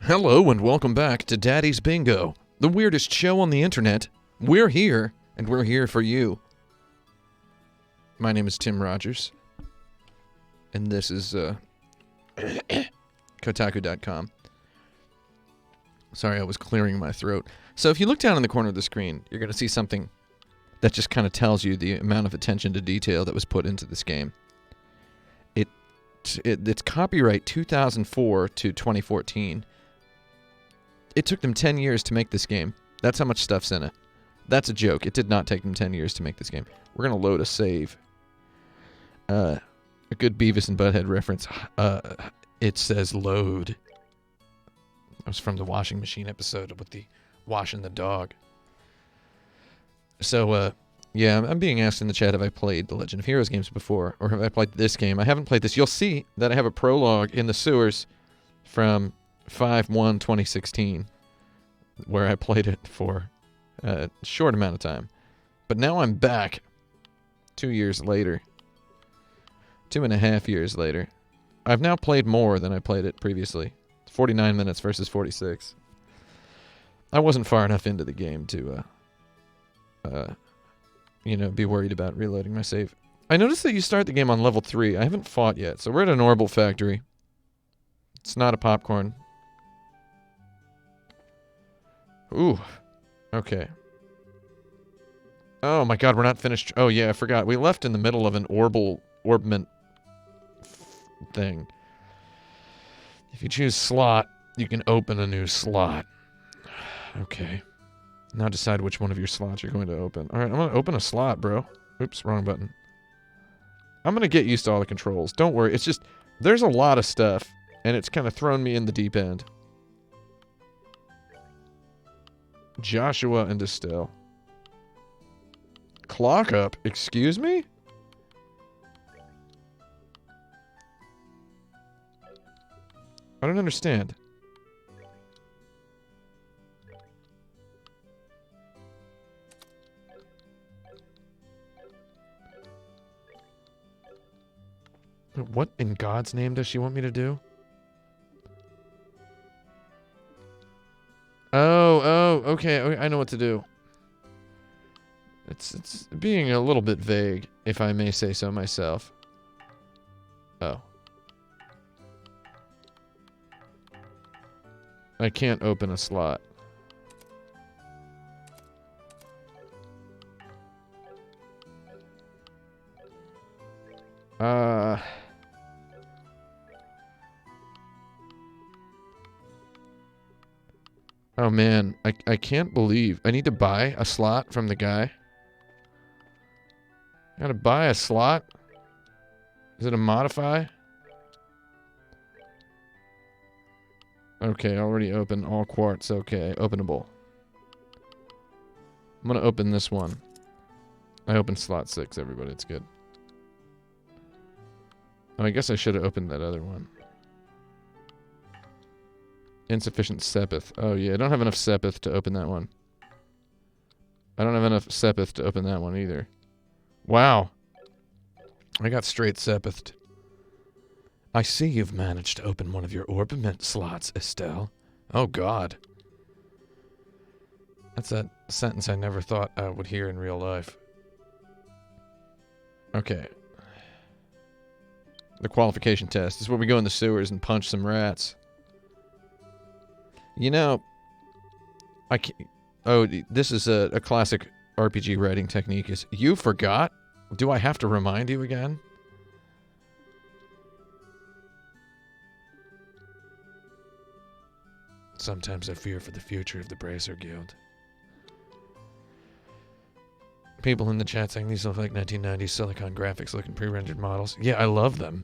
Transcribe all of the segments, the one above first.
Hello and welcome back to Daddy's Bingo, the weirdest show on the internet. We're here, and we're here for you. My name is Tim Rogers, and this is Kotaku.com. Sorry, I was clearing my throat. So if you look down in the corner of the screen, you're going to see something that just kind of tells you the amount of attention to detail that was put into this game. It's copyright 2004 to 2014. It took them 10 years to make this game. That's how much stuff's in it. That's a joke. It did not take them 10 years to make this game. We're going to load a save. A good Beavis and Butthead reference. It says load. That was from the washing machine episode with the washing the dog. So, yeah, I'm being asked in the chat, have I played the Legend of Heroes games before? Or have I played this game? I haven't played this. You'll see that I have a prologue in the sewers from 5/1/2016, where I played it for a short amount of time. But now I'm back 2 years later. 2.5 years later. I've now played more than I played it previously. 49 minutes versus 46. I wasn't far enough into the game to, be worried about reloading my save. I noticed that you start the game on level 3. I haven't fought yet, so we're at an Orbital factory. It's not a popcorn. Ooh. Okay. Oh my god, we're not finished. Oh yeah, I forgot. We left in the middle of an orbment thing. If you choose slot, you can open a new slot. Okay. Now decide which one of your slots you're going to open. Alright, I'm going to open a slot, bro. Oops, wrong button. I'm going to get used to all the controls. Don't worry. It's just, there's a lot of stuff, and it's kind of thrown me in the deep end. Joshua and Estelle. Clock up. Excuse me? I don't understand. What in God's name does she want me to do? Oh, okay, I know what to do. It's being a little bit vague, if I may say so myself. Oh. I can't open a slot. Oh man, I can't believe I need to buy a slot from the guy. I gotta buy a slot? Is it a modify? Okay, already open. All quartz. Okay, openable. I'm gonna open this one. I opened slot 6, everybody. It's good. Oh, I guess I should have opened that other one. Insufficient sepith. Oh, yeah. I don't have enough sepith to open that one. I don't have enough sepith to open that one either. Wow. I got straight sepithed. I see you've managed to open one of your orbiment slots, Estelle. Oh, God. That's a sentence I never thought I would hear in real life. Okay. The qualification test. This is where we go in the sewers and punch some rats. You know, I can't... Oh, this is a classic RPG writing technique. Is you forgot? Do I have to remind you again? Sometimes I fear for the future of the Bracer Guild. People in the chat saying these look like 1990s Silicon graphics looking pre-rendered models. Yeah, I love them.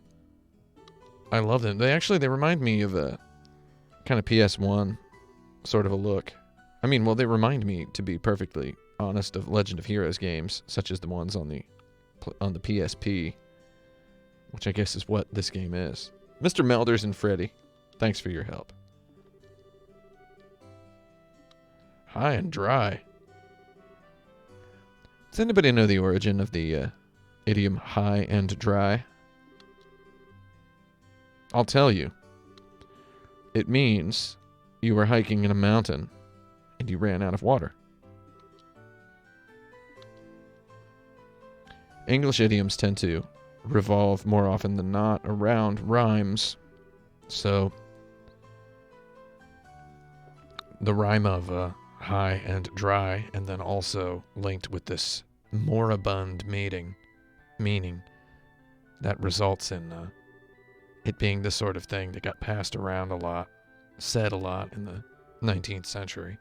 I love them. They remind me of a kind of PS1 sort of a look. I mean, well, they remind me, to be perfectly honest, of Legend of Heroes games, such as the ones on the PSP, which I guess is what this game is. Mr. Melders and Freddy, thanks for your help. High and dry. Does anybody know the origin of the idiom high and dry? I'll tell you. It means you were hiking in a mountain and you ran out of water. English idioms tend to revolve more often than not around rhymes. So the rhyme of high and dry, and then also linked with this moribund meaning that results in it being the sort of thing that got passed around a lot, said a lot in the 19th century.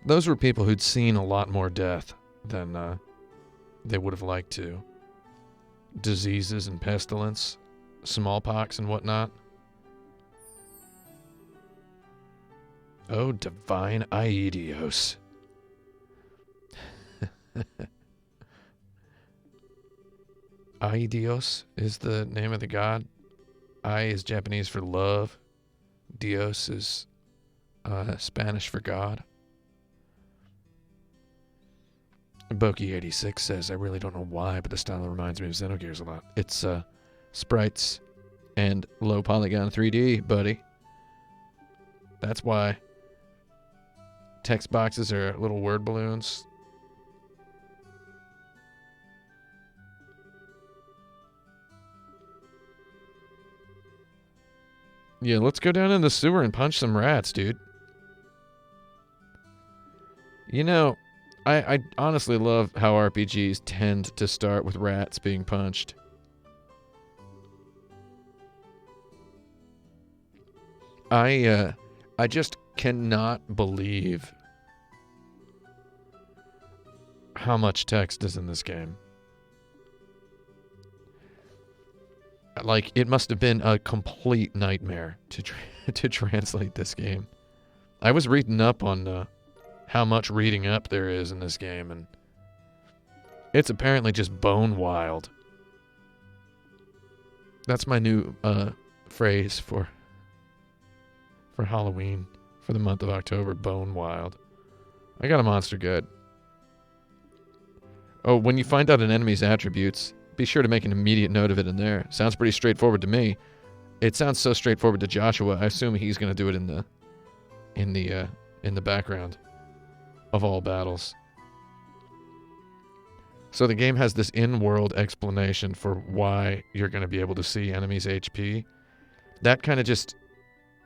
Those were people who'd seen a lot more death than they would have liked to. Diseases and pestilence, smallpox and whatnot. Oh, divine Aidios. Aidios is the name of the god. Ai is Japanese for love. Dios is Spanish for God. Boki86 says, I really don't know why, but the style reminds me of Xenogears a lot. It's sprites and low polygon 3D, buddy. That's why. Text boxes are little word balloons. Yeah, let's go down in the sewer and punch some rats, dude. You know, I honestly love how RPGs tend to start with rats being punched. I just cannot believe how much text is in this game. Like, it must have been a complete nightmare to translate this game. I was reading up on how much reading up there is in this game, and it's apparently just bone wild. That's my new phrase for Halloween for the month of October, bone wild. I got a monster guide. Oh, when you find out an enemy's attributes, be sure to make an immediate note of it in there. Sounds pretty straightforward to me. It sounds so straightforward to Joshua. I assume he's going to do it in the background of all battles. So the game has this in-world explanation for why you're going to be able to see enemies' HP. That kind of just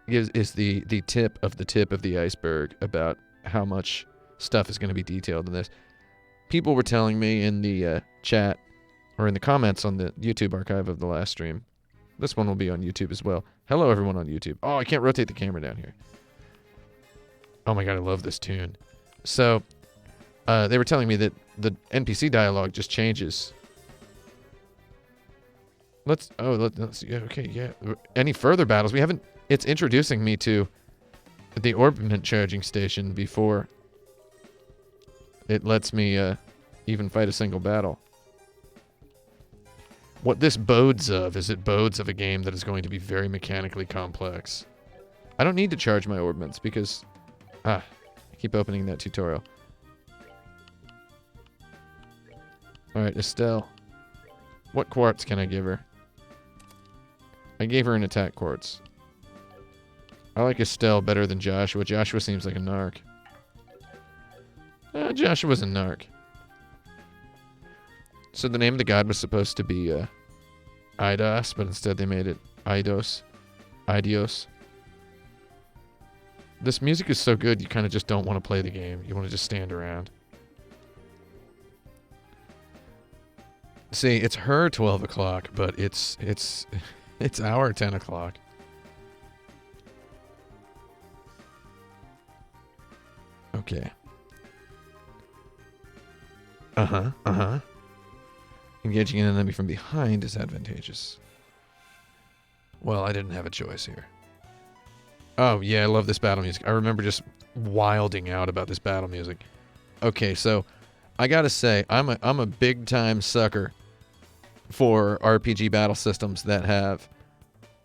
is the tip of the iceberg about how much stuff is going to be detailed in this. People were telling me in the chat or in the comments on the YouTube archive of the last stream. This one will be on YouTube as well. Hello, everyone on YouTube. Oh, I can't rotate the camera down here. Oh my god, I love this tune. So, they were telling me that the NPC dialogue just changes. Let's see. Okay, yeah. Any further battles? We haven't. It's introducing me to the Orbital charging station before it lets me even fight a single battle. What this bodes of is it bodes of a game that is going to be very mechanically complex. I don't need to charge my orbments because... I keep opening that tutorial. Alright, Estelle. What quartz can I give her? I gave her an attack quartz. I like Estelle better than Joshua. Joshua seems like a narc. Joshua's a narc. So the name of the god was supposed to be Idas, but instead they made it Eidos. Idios. This music is so good, you kind of just don't want to play the game. You want to just stand around. See, it's her 12 o'clock, but it's our 10 o'clock. Okay. Engaging an enemy from behind is advantageous. Well, I didn't have a choice here. Oh, yeah, I love this battle music. I remember just wilding out about this battle music. Okay, so I gotta say, I'm a big-time sucker for RPG battle systems that have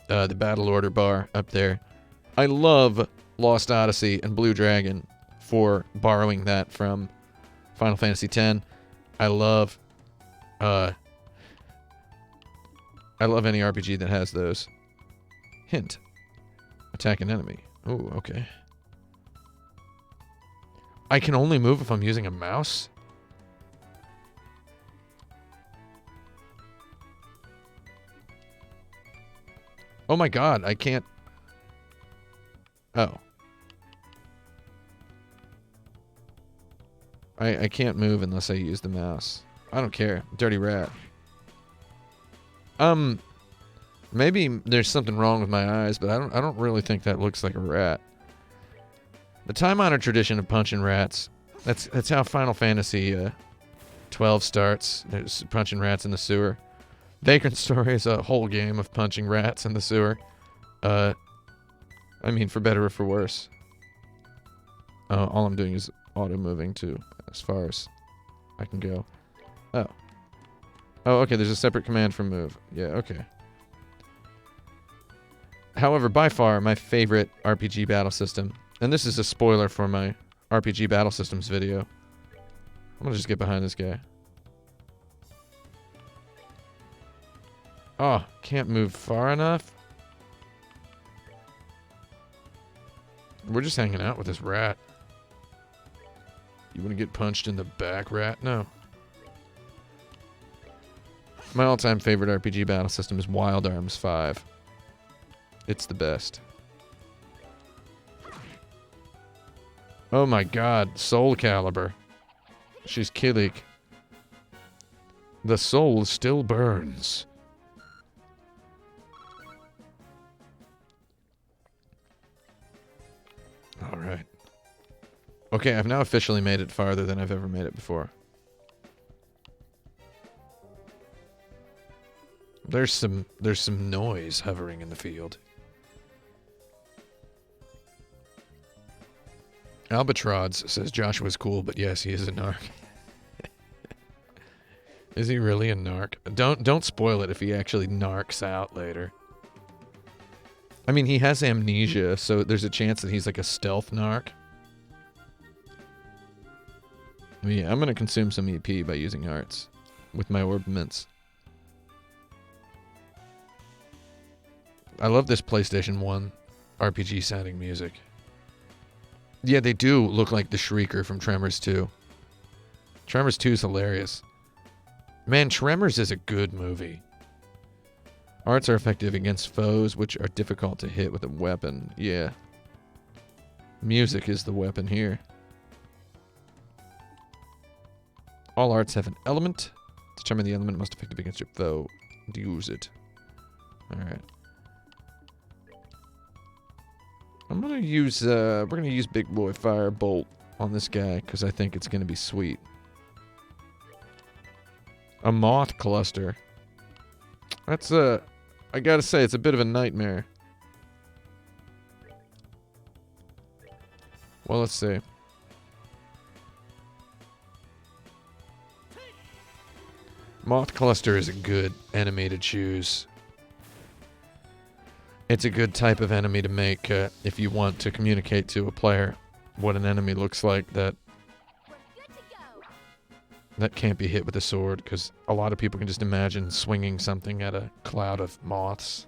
the battle order bar up there. I love Lost Odyssey and Blue Dragon for borrowing that from Final Fantasy X. I love any RPG that has those. Hint. Attack an enemy. Ooh, okay. I can only move if I'm using a mouse? Oh my god, I can't... Oh. I can't move unless I use the mouse. I don't care. Dirty rat. Maybe there's something wrong with my eyes, but I don't really think that looks like a rat. The time-honored tradition of punching rats. That's how Final Fantasy 12 starts. There's punching rats in the sewer. Vagrant Story is a whole game of punching rats in the sewer. I mean, for better or for worse. All I'm doing is auto-moving to as far as I can go. Oh. Oh, okay, there's a separate command for move. Yeah, okay. However, by far, my favorite RPG battle system, and this is a spoiler for my RPG battle systems video. I'm gonna just get behind this guy. Oh, can't move far enough. We're just hanging out with this rat. You want to get punched in the back, rat? No. My all-time favorite RPG battle system is Wild Arms 5. It's the best. Oh my god, Soul Calibur. She's Killik. The soul still burns. Alright. Okay, I've now officially made it farther than I've ever made it before. There's some noise hovering in the field. Albatrods says Joshua's cool, but yes, he is a narc. Is he really a narc? Don't spoil it if he actually narcs out later. I mean, he has amnesia, so there's a chance that he's like a stealth narc. Yeah, I'm gonna consume some EP by using arts with my orb mints. I love this PlayStation 1 RPG sounding music. Yeah, they do look like the Shrieker from Tremors 2. Tremors 2 is hilarious. Man, Tremors is a good movie. Arts are effective against foes which are difficult to hit with a weapon. Yeah. Music is the weapon here. All arts have an element. Determine the element most effective against your foe. And use it. Alright. I'm gonna use, we're gonna use Big Boy Firebolt on this guy, because I think it's gonna be sweet. A moth cluster. That's, I gotta say, it's a bit of a nightmare. Well, let's see. Moth cluster is a good enemy to choose. It's a good type of enemy to make if you want to communicate to a player what an enemy looks like that can't be hit with a sword, because a lot of people can just imagine swinging something at a cloud of moths.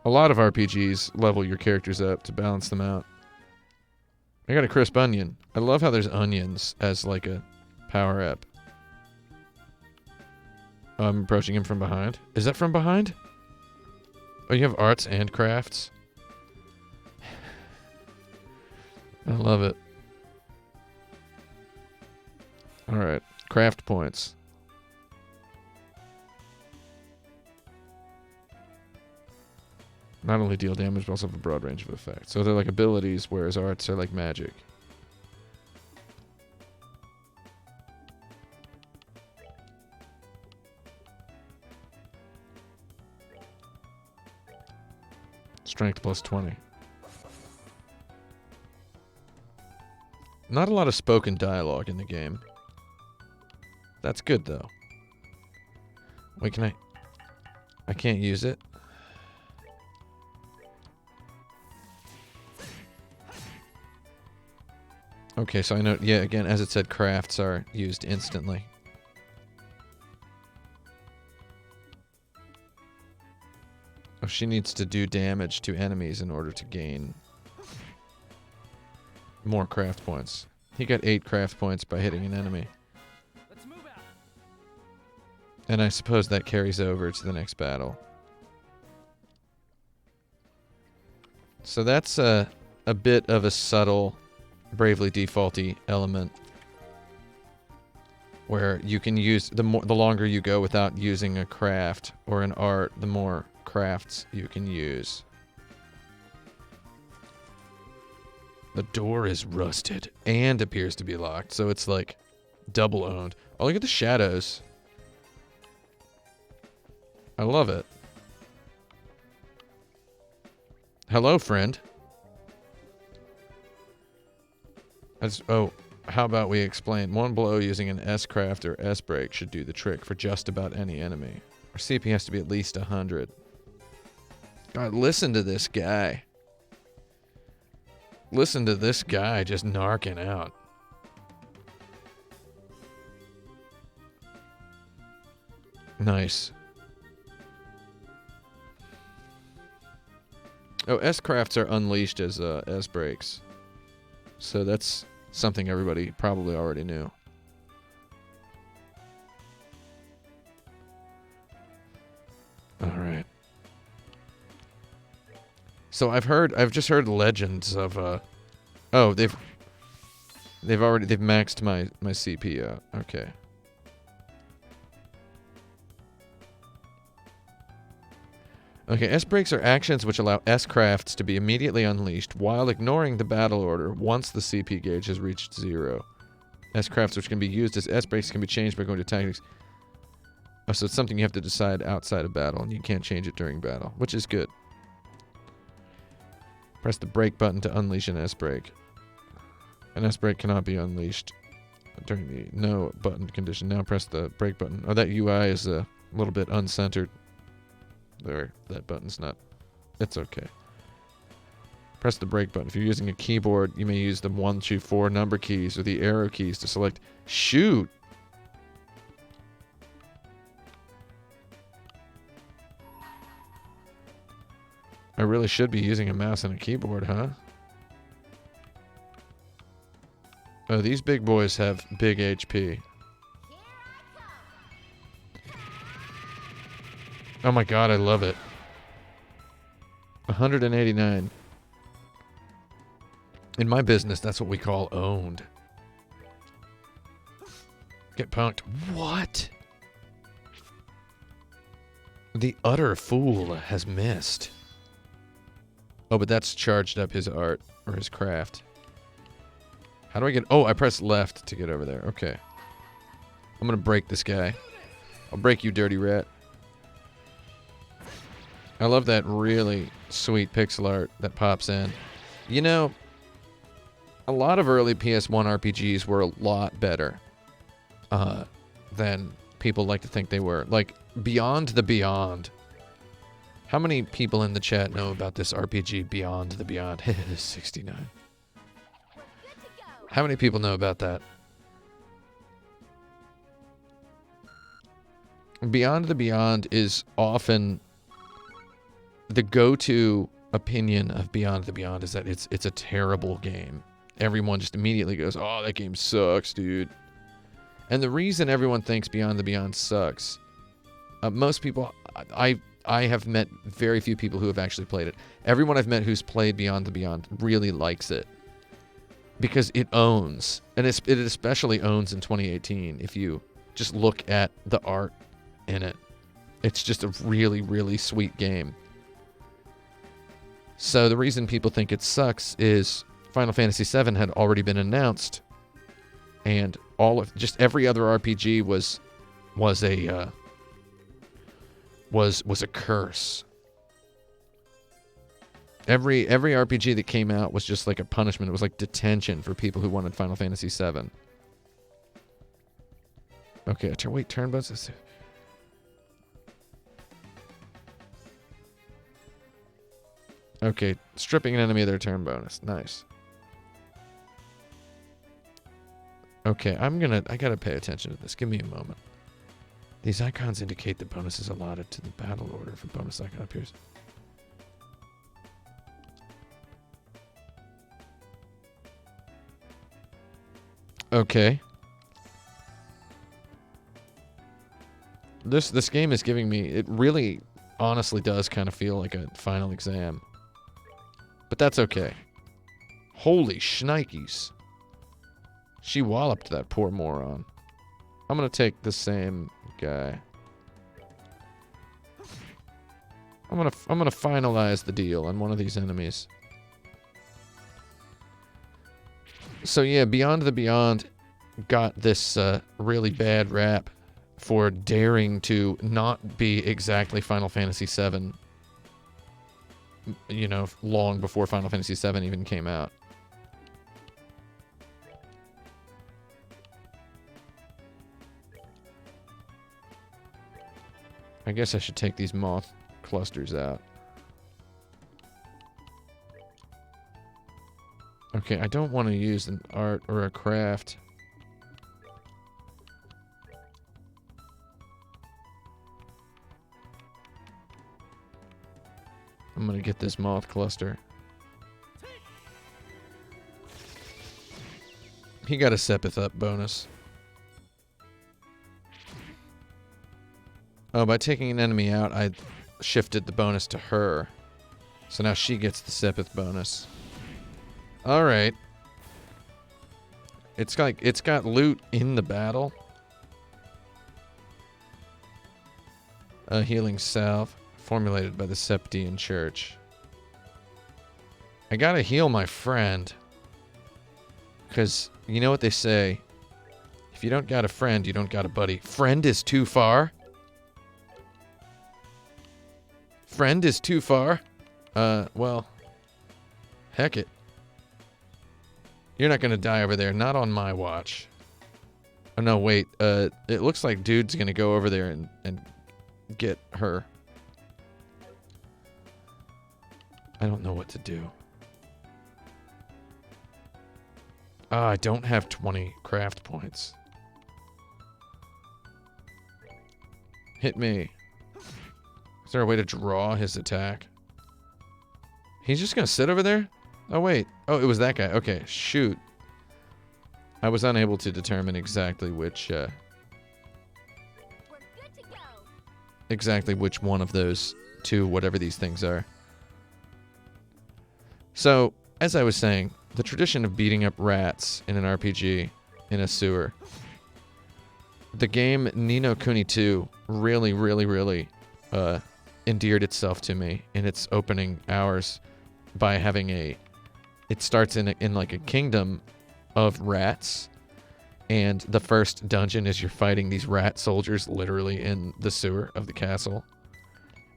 A lot of RPGs level your characters up to balance them out. I got a crisp onion. I love how there's onions as like a power-up. Oh, I'm approaching him from behind. Is that from behind? Oh, you have arts and crafts? I love it. Alright, craft points. Not only deal damage, but also have a broad range of effects. So they're like abilities, whereas arts are like magic. Strength plus 20. Not a lot of spoken dialogue in the game. That's good, though. Wait, can I can't use it. Okay, so I know, yeah, again, as it said, crafts are used instantly. Oh, she needs to do damage to enemies in order to gain more craft points. He got 8 craft points by hitting an enemy. Let's move out. And I suppose that carries over to the next battle. So that's a bit of a subtle, bravely defaulty element where you can use the longer you go without using a craft or an art, the more crafts you can use. The door is rusted and appears to be locked, so it's like double owned. Oh, look at the shadows. I love it. Hello, friend. Oh, how about we explain? One blow using an S-craft or S-break should do the trick for just about any enemy. Our CP has to be at least 100. God, listen to this guy. Listen to this guy just narking out. Nice. Oh, S-crafts are unleashed as S-breaks. So that's something everybody probably already knew. Alright. So I've just heard legends of, oh, they've maxed my CP out. Okay. Okay, S-breaks are actions which allow S-crafts to be immediately unleashed while ignoring the battle order once the CP gauge has reached 0. S-crafts which can be used as S-breaks can be changed by going to tactics. Oh, so it's something you have to decide outside of battle, and you can't change it during battle, which is good. Press the brake button to unleash an S-break. An S-break cannot be unleashed during the no button condition. Now press the brake button. Oh, that UI is a little bit uncentered. There, that button's not... It's okay. Press the brake button. If you're using a keyboard, you may use the 1, 2, 4 number keys or the arrow keys to select... Shoot! I really should be using a mouse and a keyboard, huh? Oh, these big boys have big HP. Oh my god, I love it. 189. In my business, that's what we call owned. Get punked. What? The utter fool has missed. Oh, but that's charged up his art, or his craft. How do I get... Oh, I pressed left to get over there. Okay. I'm gonna break this guy. I'll break you, dirty rat. I love that really sweet pixel art that pops in. You know, a lot of early PS1 RPGs were a lot better than people like to think they were. Like, Beyond the Beyond. How many people in the chat know about this RPG, Beyond the Beyond? 69. How many people know about that? Beyond the Beyond is often... The go-to opinion of Beyond the Beyond is that it's a terrible game. Everyone just immediately goes, oh, that game sucks, dude. And the reason everyone thinks Beyond the Beyond sucks, most people... I have met very few people who have actually played it. Everyone I've met who's played Beyond the Beyond really likes it. Because it owns. And it especially owns in 2018 if you just look at the art in it. It's just a really, really sweet game. So the reason people think it sucks is Final Fantasy VII had already been announced. And just every other RPG was a curse. Every RPG that came out was just like a punishment. It was like detention for people who wanted Final Fantasy VII. Okay, wait, turn buttons. Okay, stripping an enemy of their turn bonus. Nice. Okay, I gotta pay attention to this. Give me a moment. These icons indicate the bonuses allotted to the battle order if a bonus icon appears. Okay. This game is giving me... It really, honestly does kind of feel like a final exam. But that's okay. Holy shnikes. She walloped that poor moron. I'm gonna take the same guy. I'm gonna finalize the deal on one of these enemies. So yeah, Beyond the Beyond got this really bad rap for daring to not be exactly Final Fantasy VII. You know, long before Final Fantasy VII even came out. I guess I should take these moth clusters out. Okay, I don't want to use an art or a craft. I'm gonna get this moth cluster. He got a Sepith up bonus. Oh, by taking an enemy out, I shifted the bonus to her. So now she gets the Sepith bonus. Alright. It's got loot in the battle. A healing salve formulated by the Septian Church. I gotta heal my friend. Because you know what they say. If you don't got a friend, you don't got a buddy. Friend is too far. Friend is too far. Well, heck it. You're not gonna die over there. Not on my watch. Oh, no, wait. It looks like dude's gonna go over there and get her. I don't know what to do. Ah, I don't have 20 craft points. Hit me. Is there a way to draw his attack? He's just gonna sit over there? Oh, wait. Oh, it was that guy. Okay, shoot. I was unable to determine exactly which, exactly which one of those two, whatever these things are. So, as I was saying, the tradition of beating up rats in an RPG in a sewer. The game Ni no Kuni 2 really endeared itself to me in its opening hours by having a... It starts in like a kingdom of rats, and the first dungeon is you're fighting these rat soldiers literally in the sewer of the castle.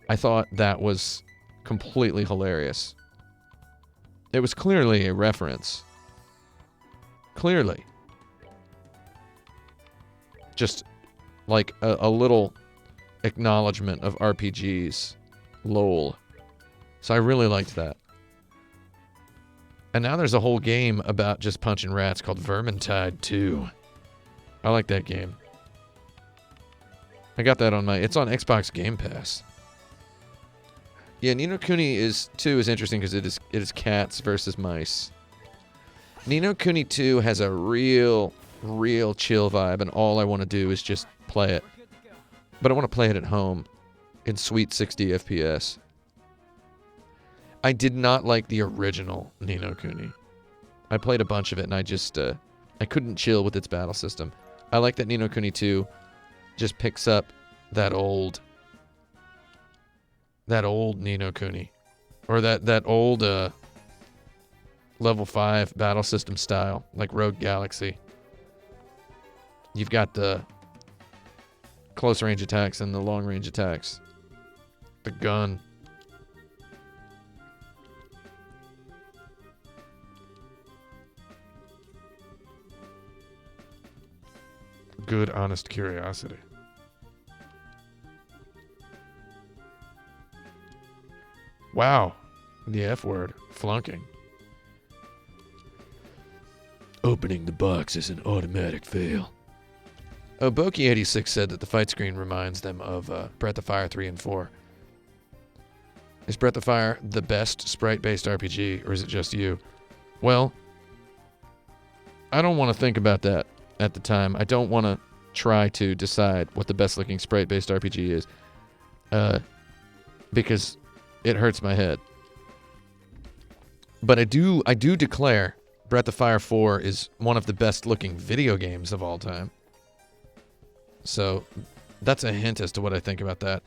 I thought that was completely hilarious. It was clearly a reference. Clearly. Just like a little acknowledgement of RPGs. Lol. So I really liked that. And now there's a whole game about just punching rats called Vermintide 2. I like that game. I got that on my... It's on Xbox Game Pass. Yeah, Ni no Kuni 2 is interesting because it is cats versus mice. Ni no Kuni 2 has a real chill vibe, and all I want to do is just play it. But I want to play it at home in sweet 60 FPS. I did not like the original Ni no Kuni. I played a bunch of it, and I just, I couldn't chill with its battle system. I like that Ni no Kuni 2 just picks up that old Ni no Kuni. Or that old, level 5 battle system style, like Rogue Galaxy. You've got the close range attacks and the long range attacks. The gun. Good, honest curiosity. Wow. The F word. Flunking. Opening the box is an automatic fail. Oh, Boki86 said that the fight screen reminds them of Breath of Fire 3 and 4. Is Breath of Fire the best sprite-based RPG, or is it just you? Well, I don't want to think about that at the time. I don't want to try to decide what the best-looking sprite-based RPG is, because it hurts my head. But I do declare Breath of Fire 4 is one of the best-looking video games of all time. So that's a hint as to what I think about that.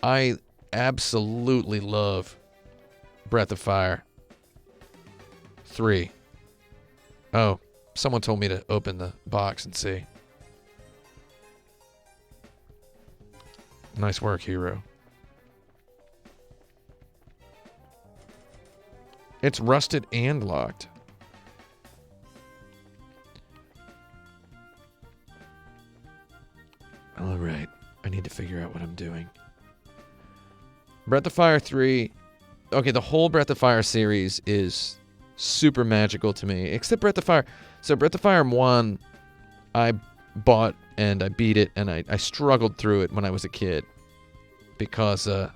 I absolutely love Breath of Fire 3. Oh, someone told me to open the box and see. Nice work, hero. It's rusted and locked. Alright, I need to figure out what I'm doing. Breath of Fire 3... Okay, the whole Breath of Fire series is super magical to me, except Breath of Fire. So Breath of Fire 1, I bought and I beat it, and I struggled through it when I was a kid. Because I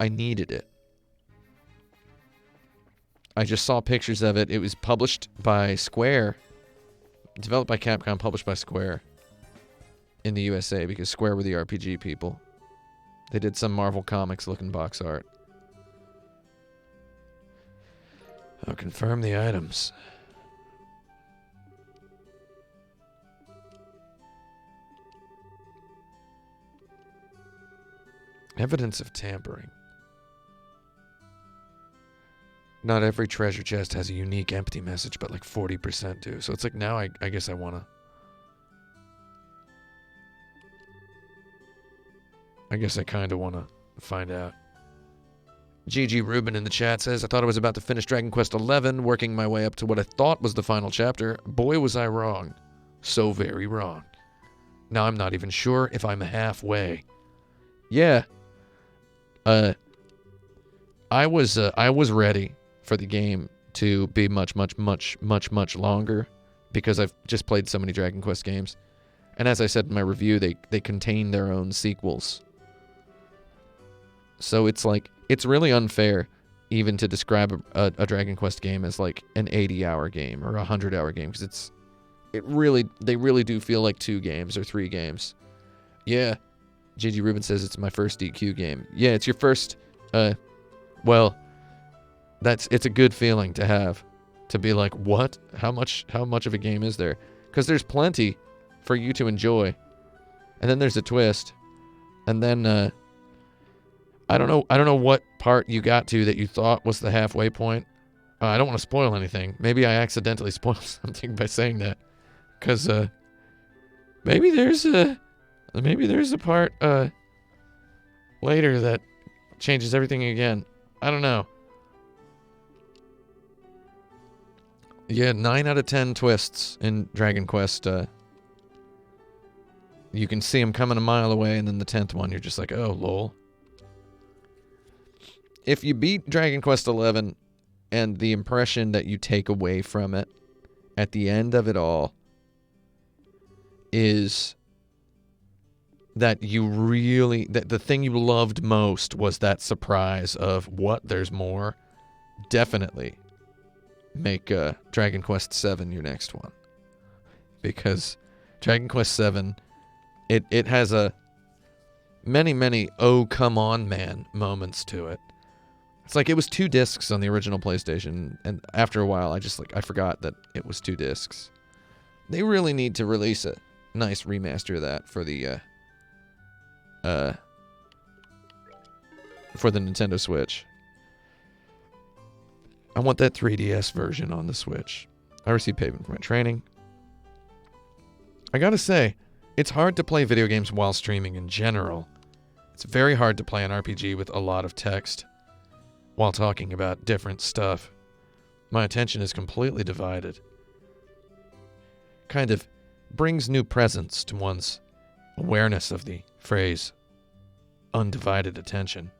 needed it. I just saw pictures of it. It was published by Square. Developed by Capcom, published by Square. In the USA, because Square were the RPG people. They did some Marvel Comics looking box art. I'll confirm the items. Evidence of tampering. Not every treasure chest has a unique empty message, but like 40% do. So it's like now I guess I want to... I guess I kind of want to find out. GG Rubin in the chat says, I thought I was about to finish Dragon Quest XI, working my way up to what I thought was the final chapter. Boy, was I wrong. So very wrong. Now I'm not even sure if I'm halfway. Yeah. I was ready for the game to be much longer because I've just played so many Dragon Quest games. And as I said in my review, they contain their own sequels. So it's like, it's really unfair even to describe a Dragon Quest game as like an 80-hour game or a 100-hour game, because they really do feel like 2 games or 3 games. Yeah. GG Rubin says it's my first DQ game. Yeah, it's your first, well, it's a good feeling to have, to be like, what? How much of a game is there? Because there's plenty for you to enjoy. And then there's a twist. And then, I don't know what part you got to that you thought was the halfway point. I don't want to spoil anything. Maybe I accidentally spoiled something by saying that. Because, maybe there's a part, later that changes everything again. I don't know. Yeah, 9 out of 10 twists in Dragon Quest. You can see them coming a mile away, and then the 10th one, you're just like, oh, lol. If you beat Dragon Quest XI, and the impression that you take away from it at the end of it all is that the thing you loved most was that surprise of, what, there's more, definitely make Dragon Quest VII your next one. Because Dragon Quest VII, it has a many oh come on man moments to it. It's like it was 2 discs on the original PlayStation, and after a while I forgot that it was 2 discs. They really need to release a nice remaster of that for the Nintendo Switch. I want that 3DS version on the Switch. I received payment for my training. I gotta say, it's hard to play video games while streaming in general. It's very hard to play an RPG with a lot of text while talking about different stuff. My attention is completely divided. Kind of brings new presence to one's awareness of the phrase undivided attention.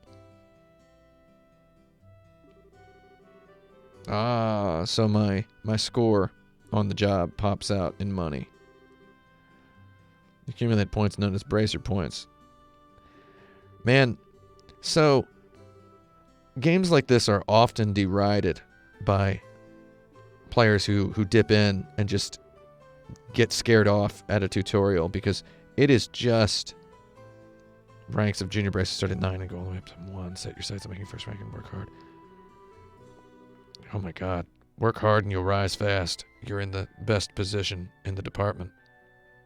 So my score on the job pops out in money. Accumulate points known as bracer points. Man, so games like this are often derided by players who dip in and just get scared off at a tutorial because it is just ranks of junior bracers start at 9 and go all the way up to 1. Set your sights on making first rank and work hard. Oh my god. Work hard and you'll rise fast. You're in the best position in the department.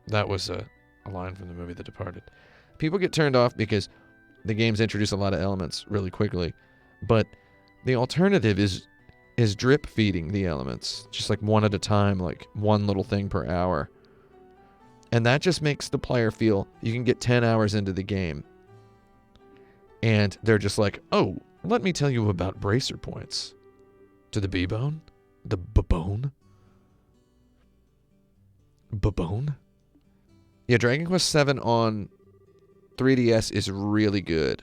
That was a line from the movie The Departed. People get turned off because the games introduce a lot of elements really quickly, but the alternative is drip feeding the elements, just like one at a time, like one little thing per hour. And that just makes the player feel you can get 10 hours into the game and they're just like, oh, let me tell you about bracer points. To the B-bone? The B-bone? B-bone? Yeah, Dragon Quest VII on 3DS is really good.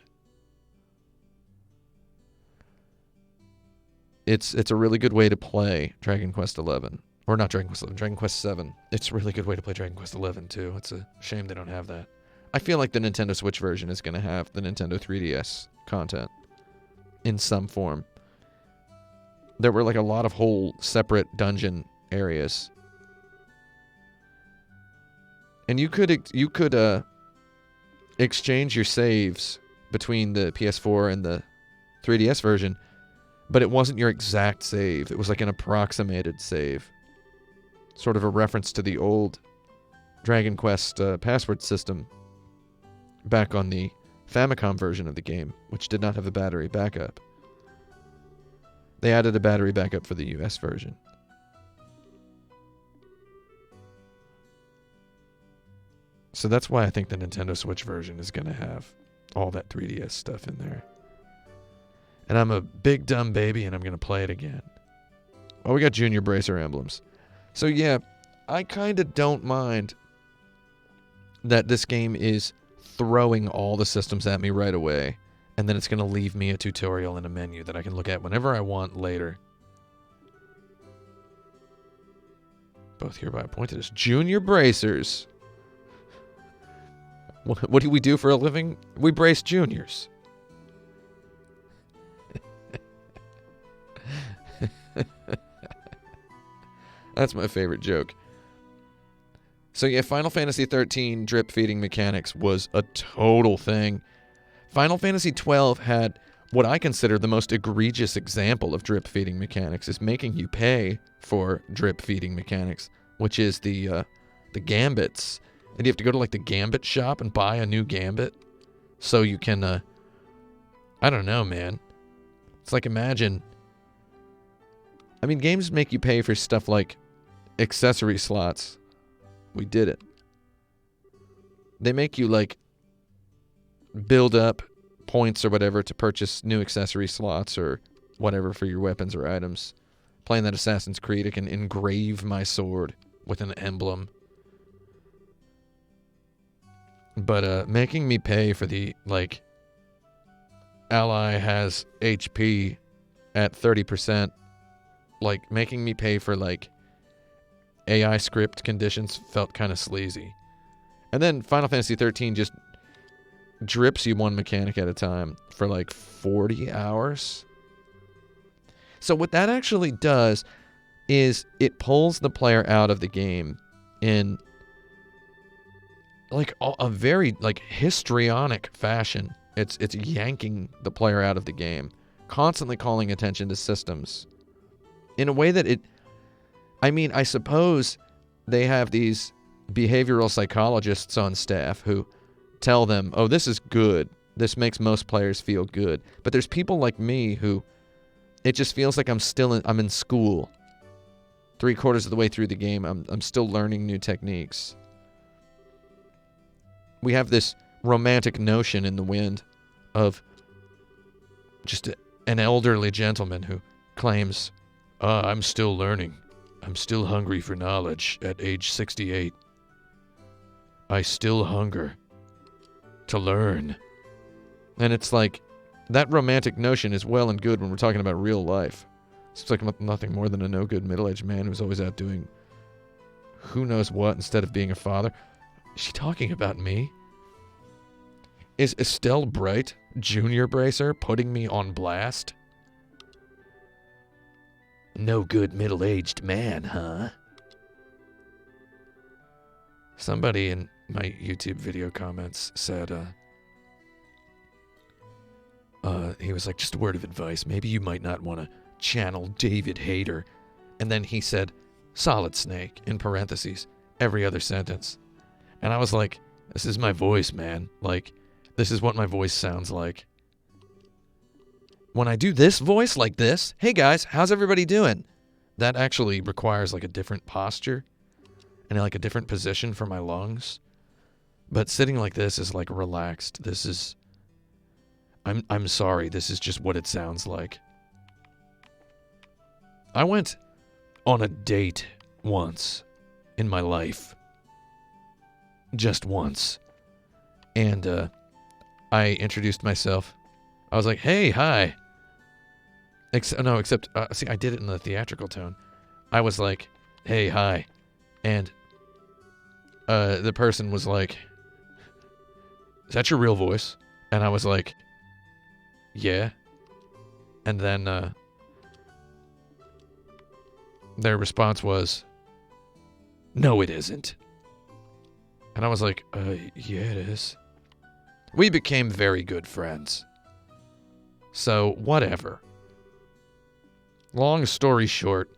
It's a really good way to play Dragon Quest XI. Or not Dragon Quest XI, Dragon Quest VII. It's a really good way to play Dragon Quest XI, too. It's a shame they don't have that. I feel like the Nintendo Switch version is going to have the Nintendo 3DS content in some form. There were like a lot of whole separate dungeon areas. And you could exchange your saves between the PS4 and the 3DS version, but it wasn't your exact save. It was like an approximated save. Sort of a reference to the old Dragon Quest password system back on the Famicom version of the game, which did not have a battery backup. They added a battery backup for the US version. So that's why I think the Nintendo Switch version is going to have all that 3DS stuff in there. And I'm a big dumb baby and I'm going to play it again. Well, we got Junior Bracer emblems. So yeah, I kind of don't mind that this game is throwing all the systems at me right away. And then it's going to leave me a tutorial and a menu that I can look at whenever I want later. Both hereby appointed as Junior Bracers. What do we do for a living? We brace juniors. That's my favorite joke. So yeah, Final Fantasy XIII drip feeding mechanics was a total thing. Final Fantasy XII had what I consider the most egregious example of drip feeding mechanics, is making you pay for drip feeding mechanics, which is the gambits. And you have to go to like the gambit shop and buy a new gambit so you can, I don't know, man. It's like, imagine, I mean, games make you pay for stuff like accessory slots. We did it. They make you like build up points or whatever to purchase new accessory slots or whatever for your weapons or items. Playing that Assassin's Creed, I can engrave my sword with an emblem. But making me pay for the, like, ally has HP at 30%, like, making me pay for, like, AI script conditions felt kind of sleazy. And then Final Fantasy XIII just drips you one mechanic at a time for like 40 hours. So what that actually does is it pulls the player out of the game in like a very like histrionic fashion. It's yanking the player out of the game, constantly calling attention to systems in a way that I mean, I suppose they have these behavioral psychologists on staff who tell them, oh, this is good. This makes most players feel good. But there's people like me who it just feels like I'm in school. 3/4 of the way through the game, I'm still learning new techniques. We have this romantic notion in the wind of just an elderly gentleman who claims, I'm still learning. I'm still hungry for knowledge at age 68. I still hunger to learn. And it's like, that romantic notion is well and good when we're talking about real life. Seems like nothing more than a no-good middle-aged man who's always out doing who knows what instead of being a father. Is she talking about me? Is Estelle Bright, Junior Bracer, putting me on blast? No good middle-aged man, huh? Somebody in my YouTube video comments said, he was like, just a word of advice. Maybe you might not want to channel David Hayter. And then he said, Solid Snake, in parentheses, every other sentence. And I was like, this is my voice, man. Like, this is what my voice sounds like. When I do this voice like this, hey guys, how's everybody doing? That actually requires like a different posture and like a different position for my lungs. But sitting like this is like relaxed. This is, I'm sorry, this is just what it sounds like. I went on a date once in my life. Just once. And I introduced myself. I was like, hey, hi. Except, see, I did it in the theatrical tone. I was like, hey, hi. And the person was like, is that your real voice? And I was like, yeah. And then their response was, no, it isn't. And I was like, yeah, it is. We became very good friends. So, whatever. Long story short,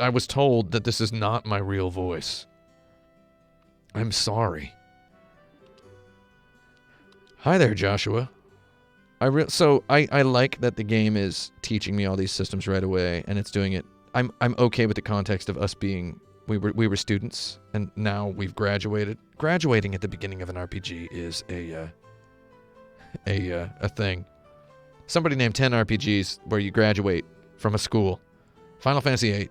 I was told that this is not my real voice. I'm sorry. Hi there, Joshua. I like that the game is teaching me all these systems right away, and it's doing it. I'm okay with the context of us being we were students, and now we've graduated. Graduating at the beginning of an RPG is a thing. Somebody named 10 RPGs where you graduate from a school. Final Fantasy VIII.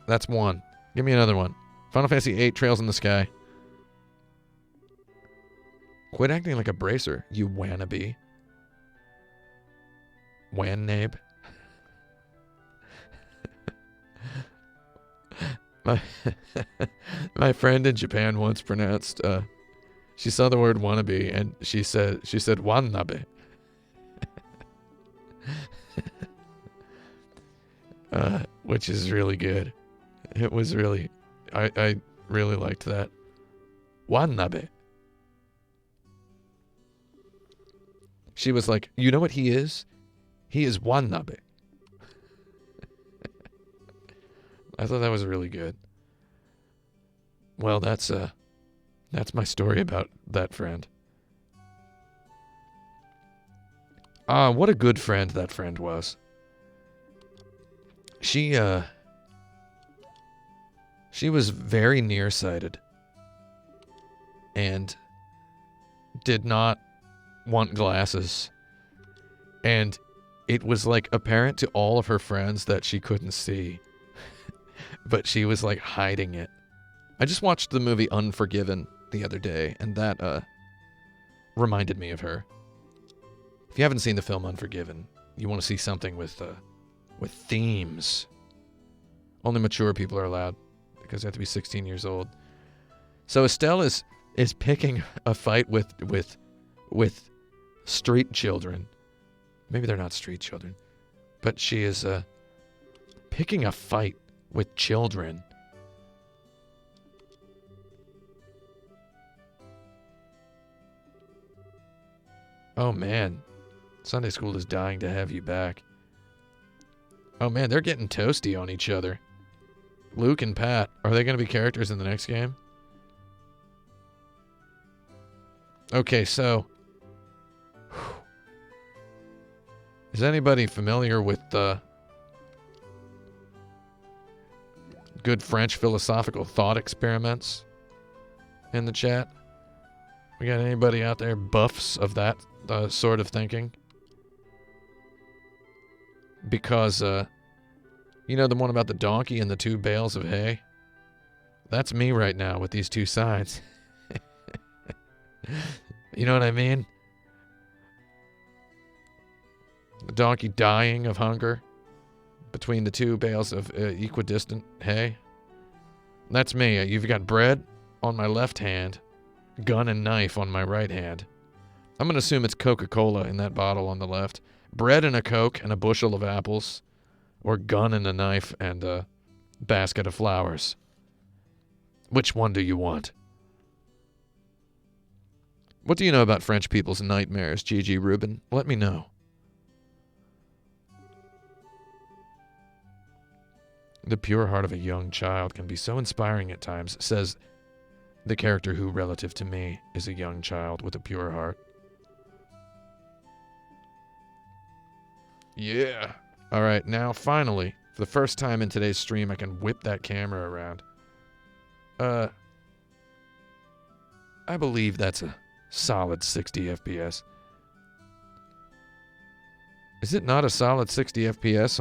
That's one. Give me another one. Final Fantasy VIII, Trails in the Sky. Quit acting like a bracer, you wannabe. Wannabe. My friend in Japan once pronounced, she saw the word wannabe and she said wannabe. Which is really good. It was really, I really liked that. Wannabe. She was like, you know what he is? He is wannabe. I thought that was really good. Well, that's my story about that friend. What a good friend that friend was. She was very nearsighted and did not want glasses. And it was like apparent to all of her friends that she couldn't see. But she was like hiding it. I just watched the movie Unforgiven the other day, and that reminded me of her. If you haven't seen the film Unforgiven, you want to see something with themes. Only mature people are allowed because they have to be 16 years old. So Estelle is picking a fight with street children. Maybe they're not street children, but she is picking a fight with children. Oh man, Sunday school is dying to have you back. Oh man, they're getting toasty on each other. Luke and Pat, are they going to be characters in the next game? Okay, so is anybody familiar with good French philosophical thought experiments in the chat? We got anybody out there buffs of that sort of thinking? Because, you know the one about the donkey and the 2 bales of hay? That's me right now with these 2 signs. You know what I mean? The donkey dying of hunger between the two bales of equidistant hay. That's me. You've got bread on my left hand, gun and knife on my right hand. I'm going to assume it's Coca-Cola in that bottle on the left. Bread and a Coke and a bushel of apples. Or gun and a knife and a basket of flowers. Which one do you want? What do you know about French people's nightmares, Gigi Rubin? Let me know. The pure heart of a young child can be so inspiring at times, says the character who, relative to me, is a young child with a pure heart. Yeah. All right, now finally, for the first time in today's stream, I can whip that camera around. I believe that's a solid 60 FPS. Is it not a solid 60 FPS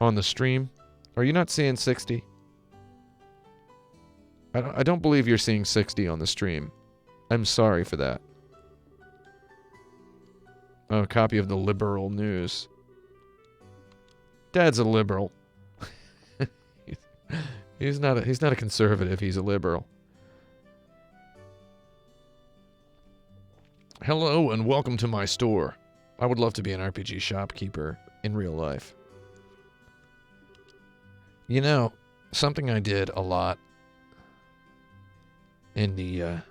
on the stream? Are you not seeing 60? I don't believe you're seeing 60 on the stream. I'm sorry for that. Oh, a copy of the Liberal News. Dad's a liberal. He's not a conservative, he's a liberal. Hello and welcome to my store. I would love to be an RPG shopkeeper in real life. You know, something I did a lot in the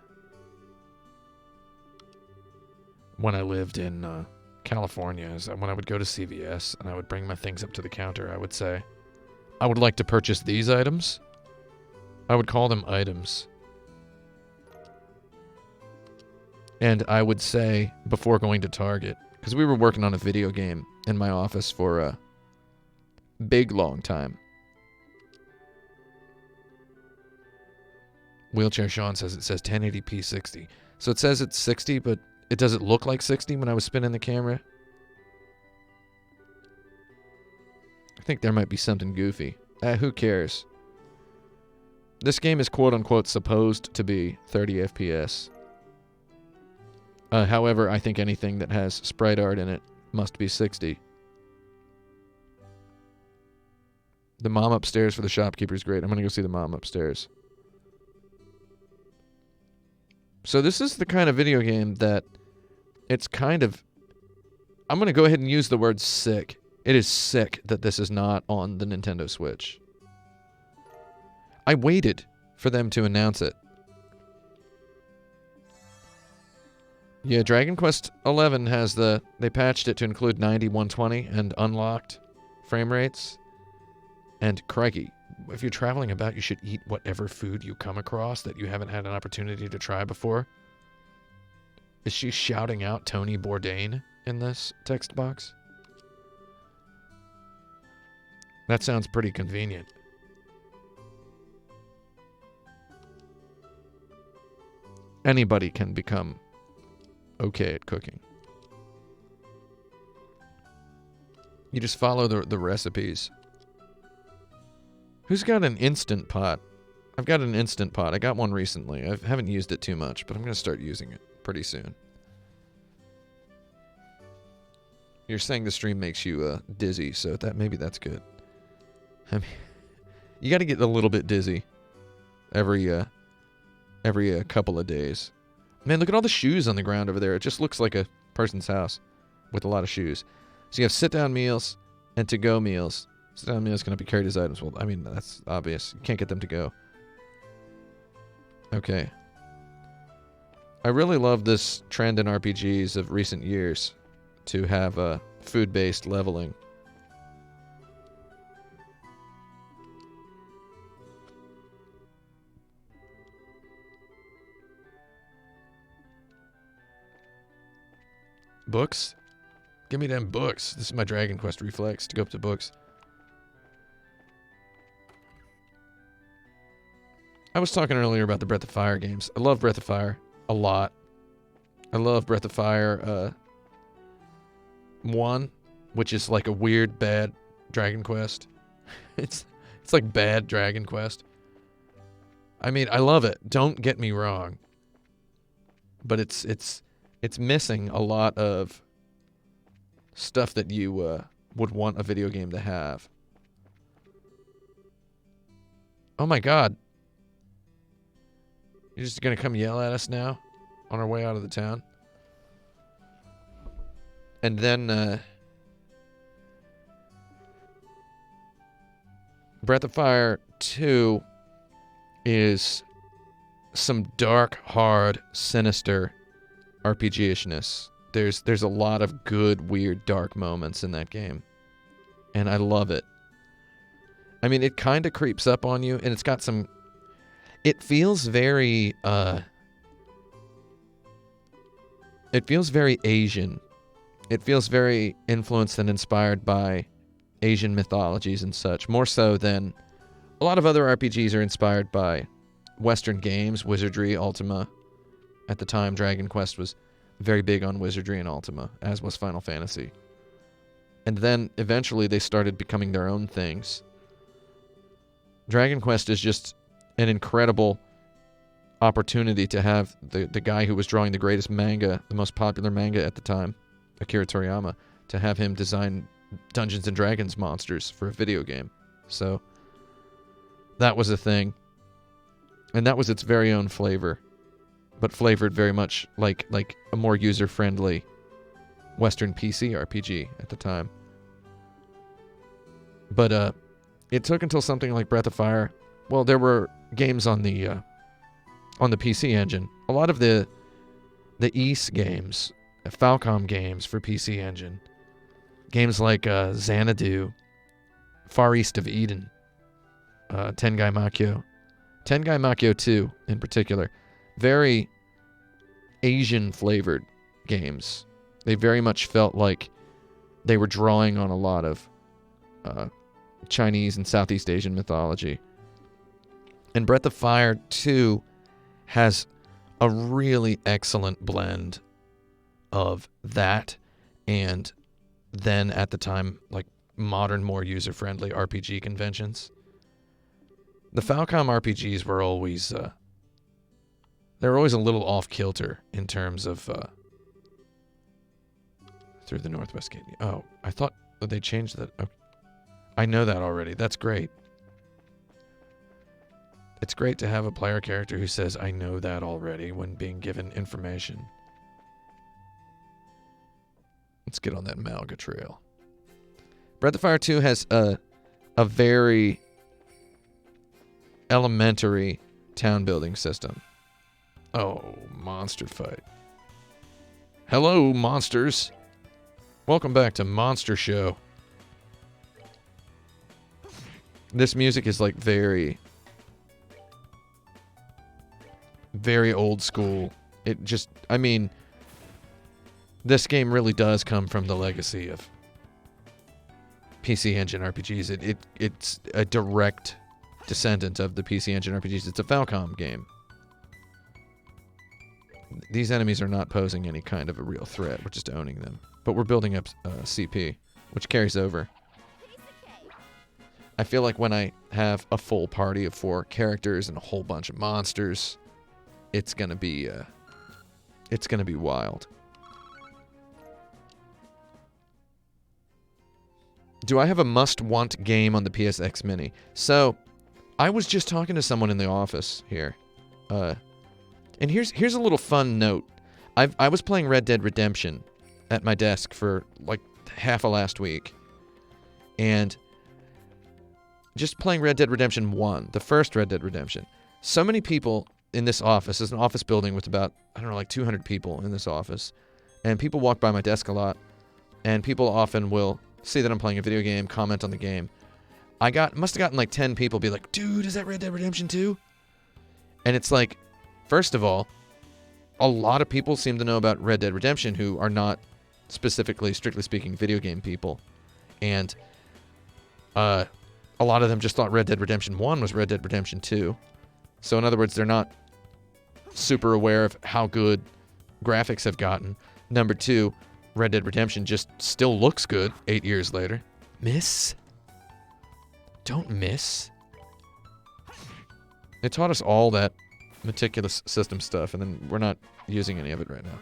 when I lived in California is that when I would go to CVS and I would bring my things up to the counter, I would say, I would like to purchase these items. I would call them items. And I would say, before going to Target, because we were working on a video game in my office for a big long time. Wheelchair Sean says it says 1080p 60. So it says it's 60, but does it look like 60 when I was spinning the camera? I think there might be something goofy. Who cares? This game is quote-unquote supposed to be 30 FPS. However, I think anything that has sprite art in it must be 60. The mom upstairs for the shopkeeper is great. I'm going to go see the mom upstairs. So this is the kind of video game that it's kind of... I'm going to go ahead and use the word sick. It is sick that this is not on the Nintendo Switch. I waited for them to announce it. Yeah, Dragon Quest XI has the... They patched it to include 90, 120, and unlocked frame rates. And crikey, if you're traveling about, you should eat whatever food you come across that you haven't had an opportunity to try before. Is she shouting out Tony Bourdain in this text box? That sounds pretty convenient. Anybody can become okay at cooking. You just follow the recipes. Who's got an Instant Pot? I've got an Instant Pot. I got one recently. I haven't used it too much, but I'm going to start using it pretty soon. You're saying the stream makes you dizzy, so maybe that's good. I mean, you got to get a little bit dizzy every couple of days. Man, look at all the shoes on the ground over there. It just looks like a person's house with a lot of shoes. So you have sit-down meals and to-go meals. Sit-down meals cannot be carried as items. Well, I mean, that's obvious. You can't get them to go. Okay. I really love this trend in RPGs of recent years to have food-based leveling. Books? Give me them books. This is my Dragon Quest reflex to go up to books. I was talking earlier about the Breath of Fire games. I love Breath of Fire a lot. I love Breath of Fire 1, which is like a weird, bad Dragon Quest. It's like bad Dragon Quest. I mean, I love it. Don't get me wrong. but it's missing a lot of stuff that you would want a video game to have. Oh my God. You're just gonna come yell at us now on our way out of the town? And then, Breath of Fire 2 is some dark, hard, sinister RPG-ishness. There's a lot of good, weird, dark moments in that game. And I love it. I mean, it kind of creeps up on you, and it's got some... It feels very, It feels very Asian. It feels very influenced and inspired by Asian mythologies and such, more so than a lot of other RPGs are inspired by Western games, wizardry, Ultima. At the time, Dragon Quest was very big on wizardry and Ultima, as was Final Fantasy. And then, eventually, they started becoming their own things. Dragon Quest is just an incredible opportunity to have the guy who was drawing the greatest manga, the most popular manga at the time, Akira Toriyama, to have him design Dungeons and Dragons monsters for a video game. So that was a thing. And that was its very own flavor, but flavored very much like a more user-friendly Western PC RPG at the time. But it took until something like Breath of Fire. Well, there were games on the PC Engine. A lot of the Ys games, Falcom games for PC Engine. Games like Xanadu, Far East of Eden, Tengai Makyo. Tengai Makyo 2, in particular. Very Asian-flavored games. They very much felt like they were drawing on a lot of Chinese and Southeast Asian mythology. And Breath of Fire 2 has a really excellent blend of that and then, at the time, like modern, more user-friendly RPG conventions. The Falcom RPGs were always, they were always a little off-kilter in terms of, through the Northwest Gate. Oh, I thought that they changed that. Okay. I know that already. That's great. It's great to have a player character who says, I know that already, when being given information. Let's get on that Malga trail. Breath of Fire 2 has a very elementary town building system. Oh, monster fight. Hello, monsters. Welcome back to Monster Show. This music is like very old school. It just, I mean, this game really does come from the legacy of PC Engine RPGs. It's a direct descendant of the PC Engine RPGs. It's a Falcom game. These enemies are not posing any kind of a real threat. We're just owning them. But we're building up CP, which carries over. I feel like when I have a full party of 4 characters and a whole bunch of monsters, it's gonna be wild. Do I have a must-want game on the PSX Mini? So, I was just talking to someone in the office here. And here's a little fun note. I was playing Red Dead Redemption at my desk for like half of last week. And just playing Red Dead Redemption 1, the first Red Dead Redemption. So many people in this office. It's an office building with about, I don't know, like 200 people in this office. And people walk by my desk a lot. And people often will see that I'm playing a video game, comment on the game. Must have gotten like 10 people be like, dude, is that Red Dead Redemption 2? And it's like, first of all, a lot of people seem to know about Red Dead Redemption who are not specifically, strictly speaking, video game people. And a lot of them just thought Red Dead Redemption 1 was Red Dead Redemption 2. So in other words, they're not super aware of how good graphics have gotten. Number 2, Red Dead Redemption just still looks good 8 years later. Miss? Don't miss. It taught us all that meticulous system stuff, and then we're not using any of it right now.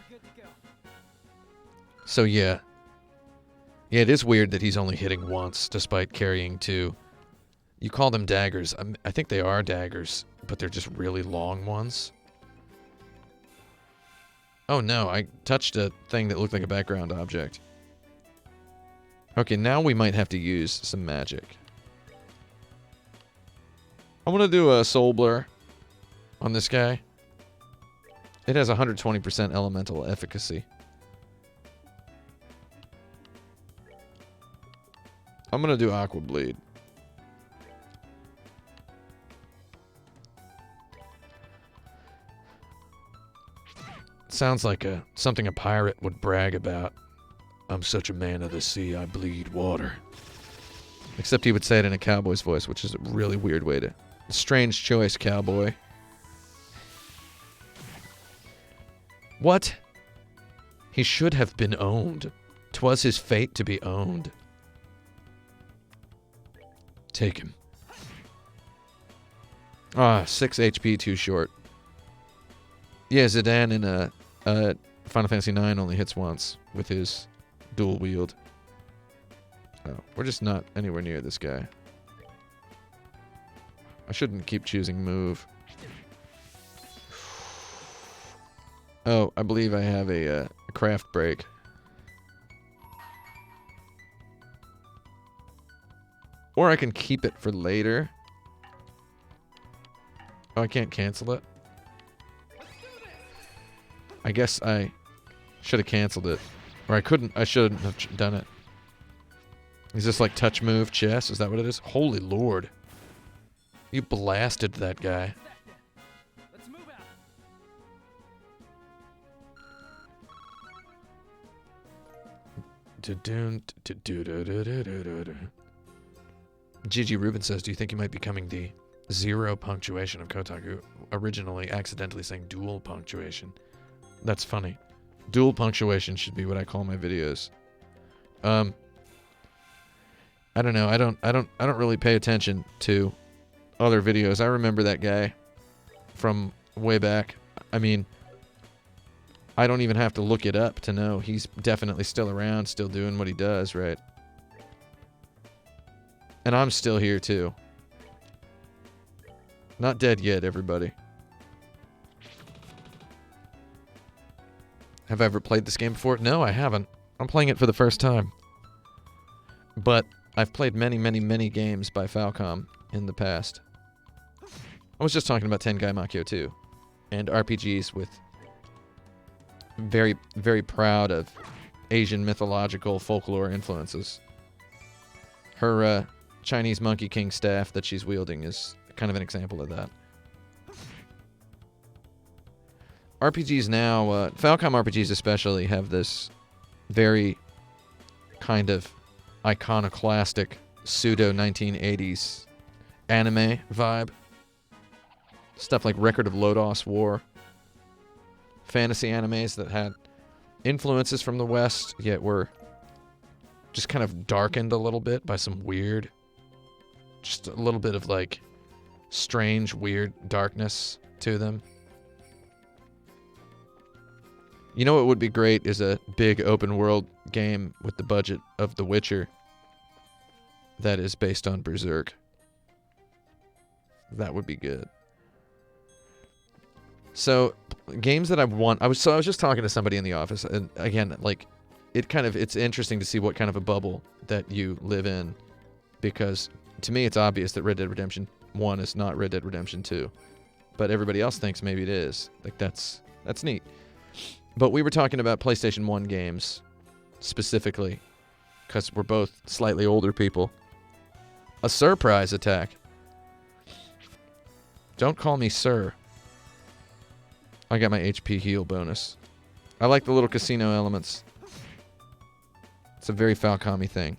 So yeah. Yeah, it is weird that he's only hitting once, despite carrying 2. You call them daggers. I think they are daggers, but they're just really long ones. Oh no, I touched a thing that looked like a background object. Okay, now we might have to use some magic. I'm gonna do a soul blur on this guy. It has 120% elemental efficacy. I'm gonna do aqua bleed. Sounds like something a pirate would brag about. I'm such a man of the sea, I bleed water. Except he would say it in a cowboy's voice, which is a really weird way to... Strange choice, cowboy. What? He should have been owned. 'Twas his fate to be owned. Take him. Ah, 6 HP too short. Yeah, Zidane in Final Fantasy IX only hits once with his dual wield. Oh, we're just not anywhere near this guy. I shouldn't keep choosing move. Oh, I believe I have a craft break. Or I can keep it for later. Oh, I can't cancel it? I guess I should have canceled it. Or I couldn't. I shouldn't have done it. Is this like touch move chess? Is that what it is? Holy lord. You blasted that guy. Let's move out. Gigi Rubin says, do you think you might be becoming the 0 punctuation of Kotaku? Originally accidentally saying dual punctuation. That's funny. Dual punctuation should be what I call my videos. I don't know. I don't really pay attention to other videos. I remember that guy from way back. I mean, I don't even have to look it up to know he's definitely still around, still doing what he does, right? And I'm still here too. Not dead yet, everybody. Have I ever played this game before? No, I haven't. I'm playing it for the first time. But I've played many, many, many games by Falcom in the past. I was just talking about Tengai Makyo 2. And RPGs with very, very proud of Asian mythological folklore influences. Her Chinese Monkey King staff that she's wielding is kind of an example of that. RPGs now, Falcom RPGs especially, have this very kind of iconoclastic pseudo-1980s anime vibe. Stuff like Record of Lodos War. Fantasy animes that had influences from the West, yet were just kind of darkened a little bit by some weird, just a little bit of like strange, weird darkness to them. You know what would be great is a big open world game with the budget of The Witcher that is based on Berserk. That would be good. So, games that I've won, I was just talking to somebody in the office, and again, like, it's interesting to see what kind of a bubble that you live in, because to me it's obvious that Red Dead Redemption 1 is not Red Dead Redemption 2, but everybody else thinks maybe it is. Like, that's neat. But we were talking about PlayStation 1 games, specifically, because we're both slightly older people. A surprise attack. Don't call me sir. I got my HP heal bonus. I like the little casino elements. It's a very Falcom-y thing.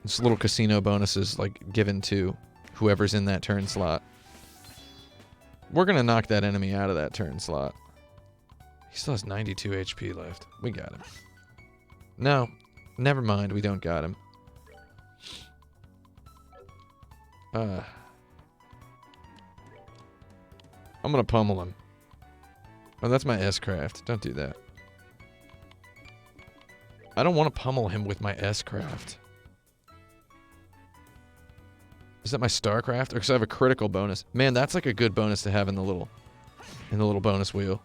It's little casino bonuses, like, given to whoever's in that turn slot. We're gonna knock that enemy out of that turn slot. He still has 92 HP left. We got him. No, never mind. We don't got him. I'm gonna pummel him. Oh, that's my S-Craft. Don't do that. I don't want to pummel him with my S-Craft. Is that my StarCraft? Or because I have a critical bonus. Man, that's like a good bonus to have in the little bonus wheel.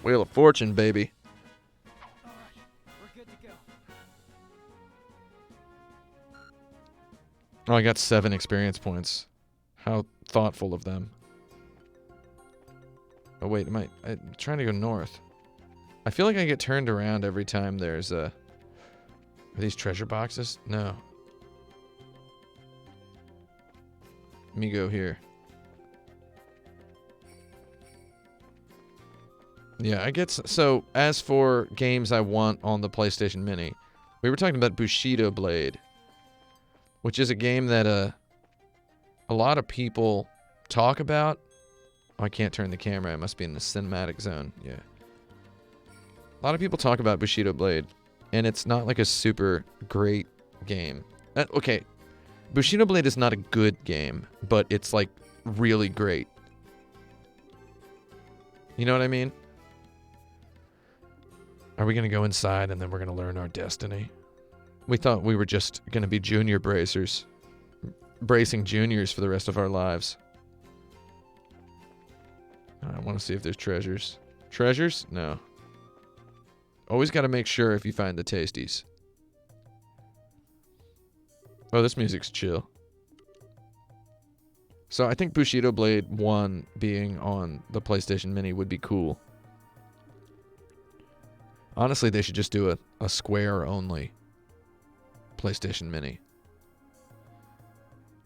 Wheel of Fortune, baby. All right, we're good to go. Oh, I got 7 experience points. How thoughtful of them. Oh, wait, I'm trying to go north. I feel like I get turned around every time there's a... Are these treasure boxes? No. Let me go here. Yeah, I get... So, as for games I want on the PlayStation Mini, we were talking about Bushido Blade, which is a game that a lot of people talk about. Oh, I can't turn the camera. I must be in the cinematic zone. Yeah. A lot of people talk about Bushido Blade, and it's not like a super great game. Okay, Bushido Blade is not a good game, but it's like really great. You know what I mean? Are we going to go inside and then we're going to learn our destiny? We thought we were just going to be junior bracers. Bracing juniors for the rest of our lives. I want to see if there's treasures. Treasures? No. Always got to make sure if you find the tasties. Oh, this music's chill. So I think Bushido Blade 1 being on the PlayStation Mini would be cool. Honestly, they should just do a Square-only PlayStation Mini.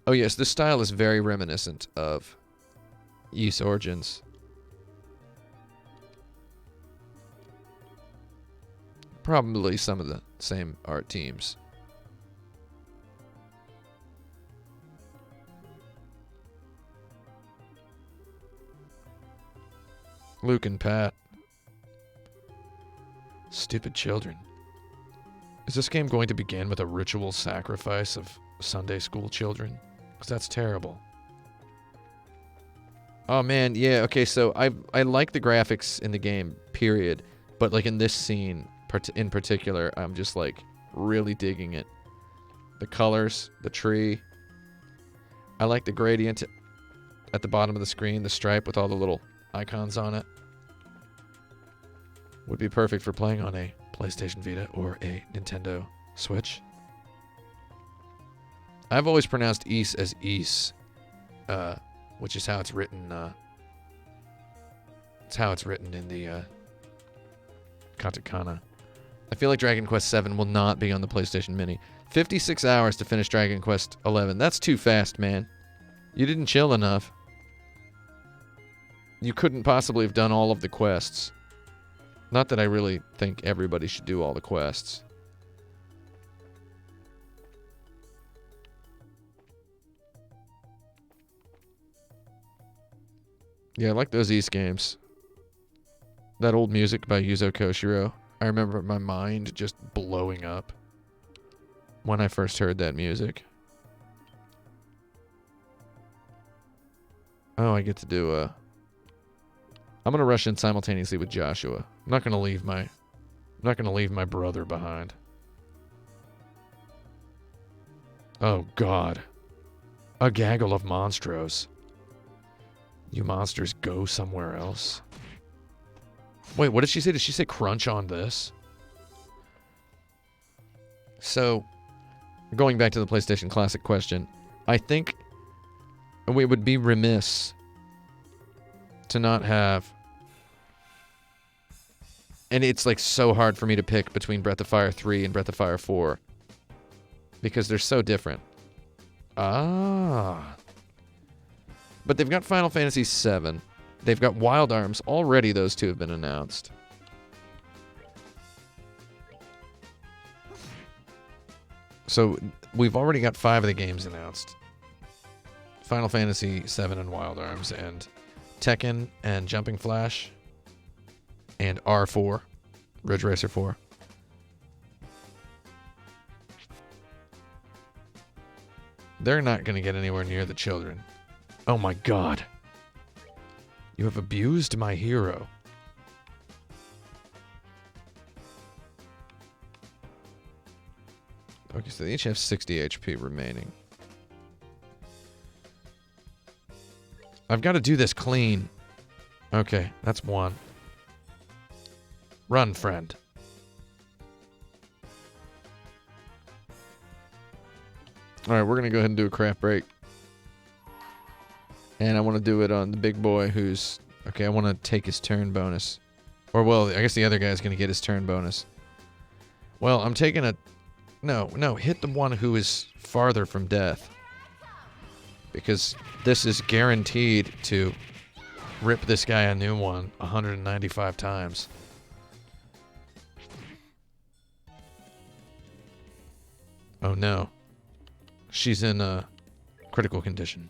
Oh yes, this style is very reminiscent of Ys Origins. Probably some of the same art teams. Luke and Pat. Stupid children. Is this game going to begin with a ritual sacrifice of Sunday school children? Because that's terrible. Oh man, yeah, okay, so I like the graphics in the game, period. But like in this scene in particular, I'm just like really digging it. The colors, the tree. I like the gradient at the bottom of the screen, the stripe with all the little icons on it. Would be perfect for playing on a PlayStation Vita or a Nintendo Switch. I've always pronounced Ys as Ys, which is how it's written. It's how it's written in the katakana. I feel like Dragon Quest VII will not be on the PlayStation Mini. 56 hours to finish Dragon Quest XI. That's too fast, man. You didn't chill enough. You couldn't possibly have done all of the quests. Not that I really think everybody should do all the quests. Yeah, I like those Ys games. That old music by Yuzo Koshiro. I remember my mind just blowing up when I first heard that music. Oh, I get to do a... I'm gonna rush in simultaneously with Joshua. I'm not gonna leave my brother behind. Oh God. A gaggle of monstros. You monsters go somewhere else. Wait, what did she say? Did she say crunch on this? So, going back to the PlayStation Classic question, I think we would be remiss to not have... And it's like so hard for me to pick between Breath of Fire 3 and Breath of Fire 4. Because they're so different. Ah. But they've got Final Fantasy VII. They've got Wild Arms. Already those two have been announced. So we've already got 5 of the games announced. Final Fantasy VII and Wild Arms, and Tekken and Jumping Flash, and R4, Ridge Racer 4. They're not going to get anywhere near the children. Oh my God. You have abused my hero. Okay, so they each have 60 HP remaining. I've got to do this clean. Okay, that's one. Run, friend. Alright, we're going to go ahead and do a craft break. And I want to do it on the big boy who's... Okay, I want to take his turn bonus. Or, well, I guess the other guy's going to get his turn bonus. Well, I'm taking a... No, hit the one who is farther from death. Because this is guaranteed to rip this guy a new one 195 times. Oh no. She's in a critical condition.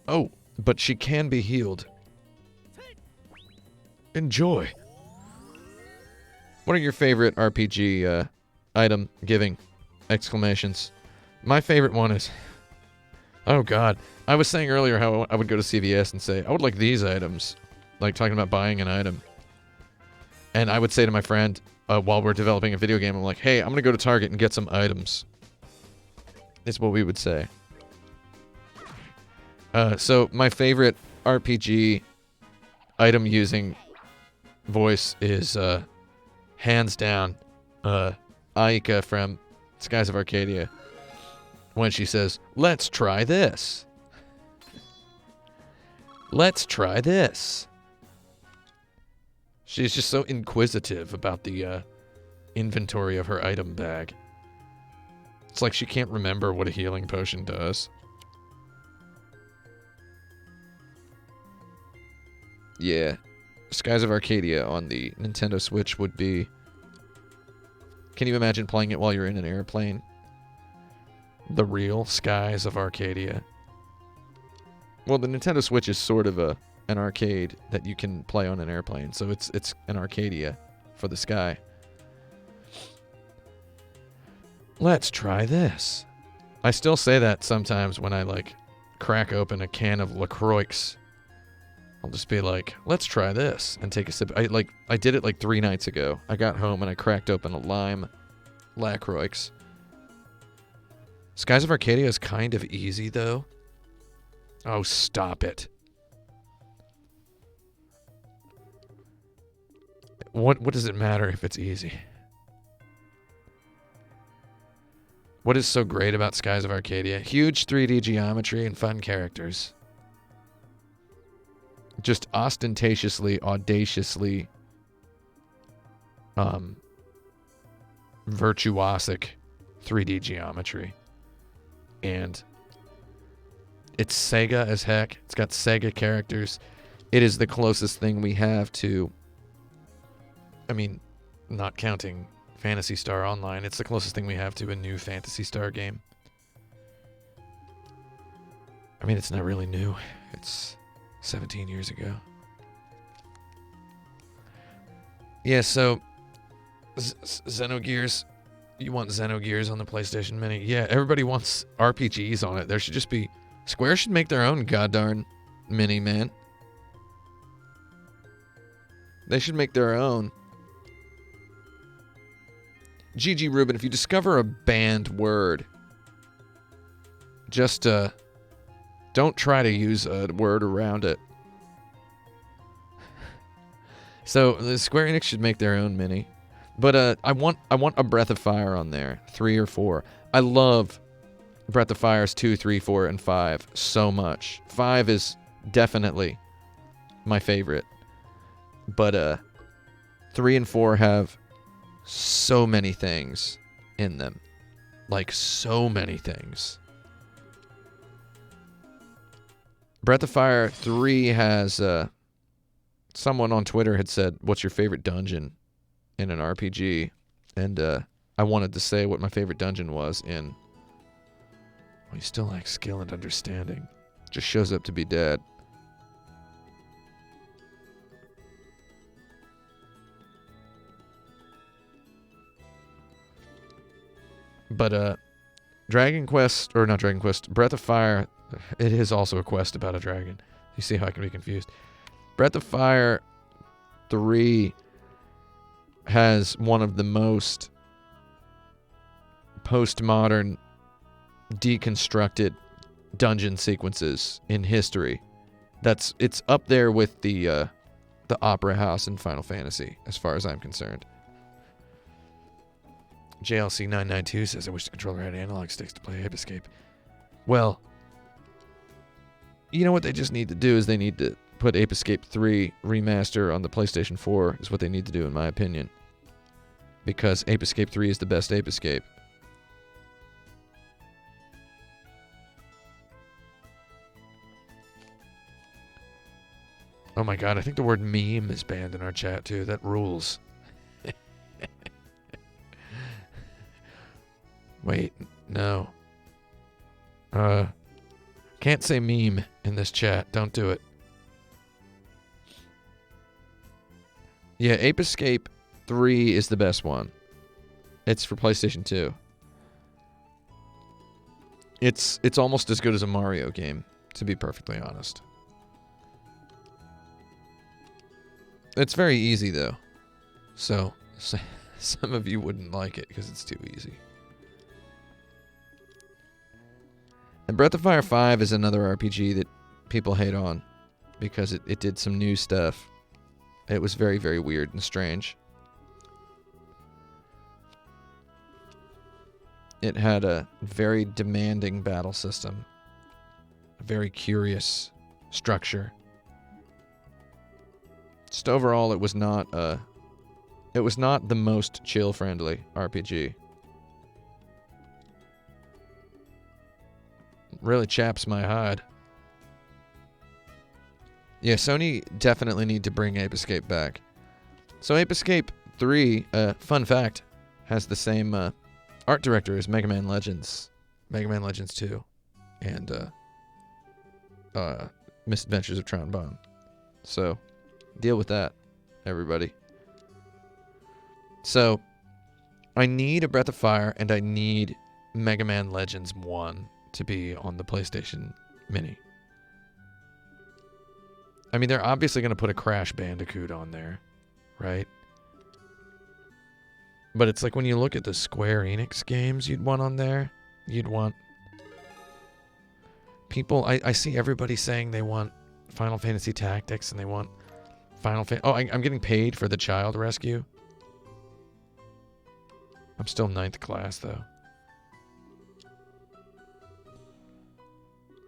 Oh, but she can be healed. Enjoy. What are your favorite RPG item giving exclamations? My favorite one is... Oh god. I was saying earlier how I would go to CVS and say, I would like these items. Like talking about buying an item. And I would say to my friend, while we're developing a video game, I'm like, hey, I'm gonna go to Target and get some items. Is what we would say. So my favorite RPG item using voice is hands down Aika from Skies of Arcadia when she says, let's try this. Let's try this. She's just so inquisitive about the inventory of her item bag. It's like she can't remember what a healing potion does. Yeah. Skies of Arcadia on the Nintendo Switch would be... Can you imagine playing it while you're in an airplane? The real Skies of Arcadia. Well, the Nintendo Switch is sort of an arcade that you can play on an airplane, so it's an Arcadia for the sky. Let's try this. I still say that sometimes when I, like, crack open a can of LaCroix. I'll just be like, let's try this, and take a sip. I did it like 3 nights ago. I got home and I cracked open a lime LaCroix. Skies of Arcadia is kind of easy, though. Oh, stop it. What does it matter if it's easy? What is so great about Skies of Arcadia? Huge 3D geometry and fun characters. Just ostentatiously, audaciously, virtuosic 3D geometry. And it's Sega as heck. It's got Sega characters. It is the closest thing we have to... I mean, not counting Phantasy Star Online, it's the closest thing we have to a new Phantasy Star game. I mean, it's not really new. It's 17 years ago. Yeah, so... Xenogears... You want Xenogears on the PlayStation Mini? Yeah, everybody wants RPGs on it. There should just be... Square should make their own goddarn Mini, man. They should make their own. GG Ruben, if you discover a banned word, just don't try to use a word around it. So the Square Enix should make their own Mini. But I want a Breath of Fire on there, 3 or 4. I love Breath of Fire's 2, 3, 4, and 5 so much. 5 is definitely my favorite. But 3 and 4 have so many things in them. Like, so many things. Breath of Fire 3 has... someone on Twitter had said, what's your favorite dungeon in an RPG? And I wanted to say what my favorite dungeon was in... Well, he still lacks skill and understanding. Just shows up to be dead. But Dragon Quest, or not Dragon Quest, Breath of Fire, it is also a quest about a dragon. You see how I can be confused. Breath of Fire 3 has one of the most postmodern, deconstructed dungeon sequences in history. It's up there with the Opera House in Final Fantasy, as far as I'm concerned. JLC992 says, I wish the controller had analog sticks to play Ape Escape. Well, you know what they just need to do is they need to put Ape Escape 3 remaster on the PlayStation 4 is what they need to do, in my opinion. Because Ape Escape 3 is the best Ape Escape. Oh my god, I think the word meme is banned in our chat too. That rules. Wait, no. Can't say meme in this chat. Don't do it. Yeah, Ape Escape 3 is the best one. It's for PlayStation 2. It's almost as good as a Mario game, to be perfectly honest. It's very easy, though. So some of you wouldn't like it because it's too easy. And Breath of Fire 5 is another RPG that people hate on because it did some new stuff. It was very, very weird and strange. It had a very demanding battle system. A very curious structure. Just overall, it was not the most chill-friendly RPG. Really chaps my hide. Yeah, Sony definitely need to bring Ape Escape back. So Ape Escape 3, fun fact, has the same art director as Mega Man Legends 2, and Misadventures of Tron Bonne. So, deal with that, everybody. So, I need a Breath of Fire, and I need Mega Man Legends 1 to be on the PlayStation Mini. I mean, they're obviously going to put a Crash Bandicoot on there, right? But it's like when you look at the Square Enix games you'd want on there, you'd want... People, I see everybody saying they want Final Fantasy Tactics and they want Final Fantasy... Oh, I'm getting paid for the Child Rescue. I'm still 9th class, though.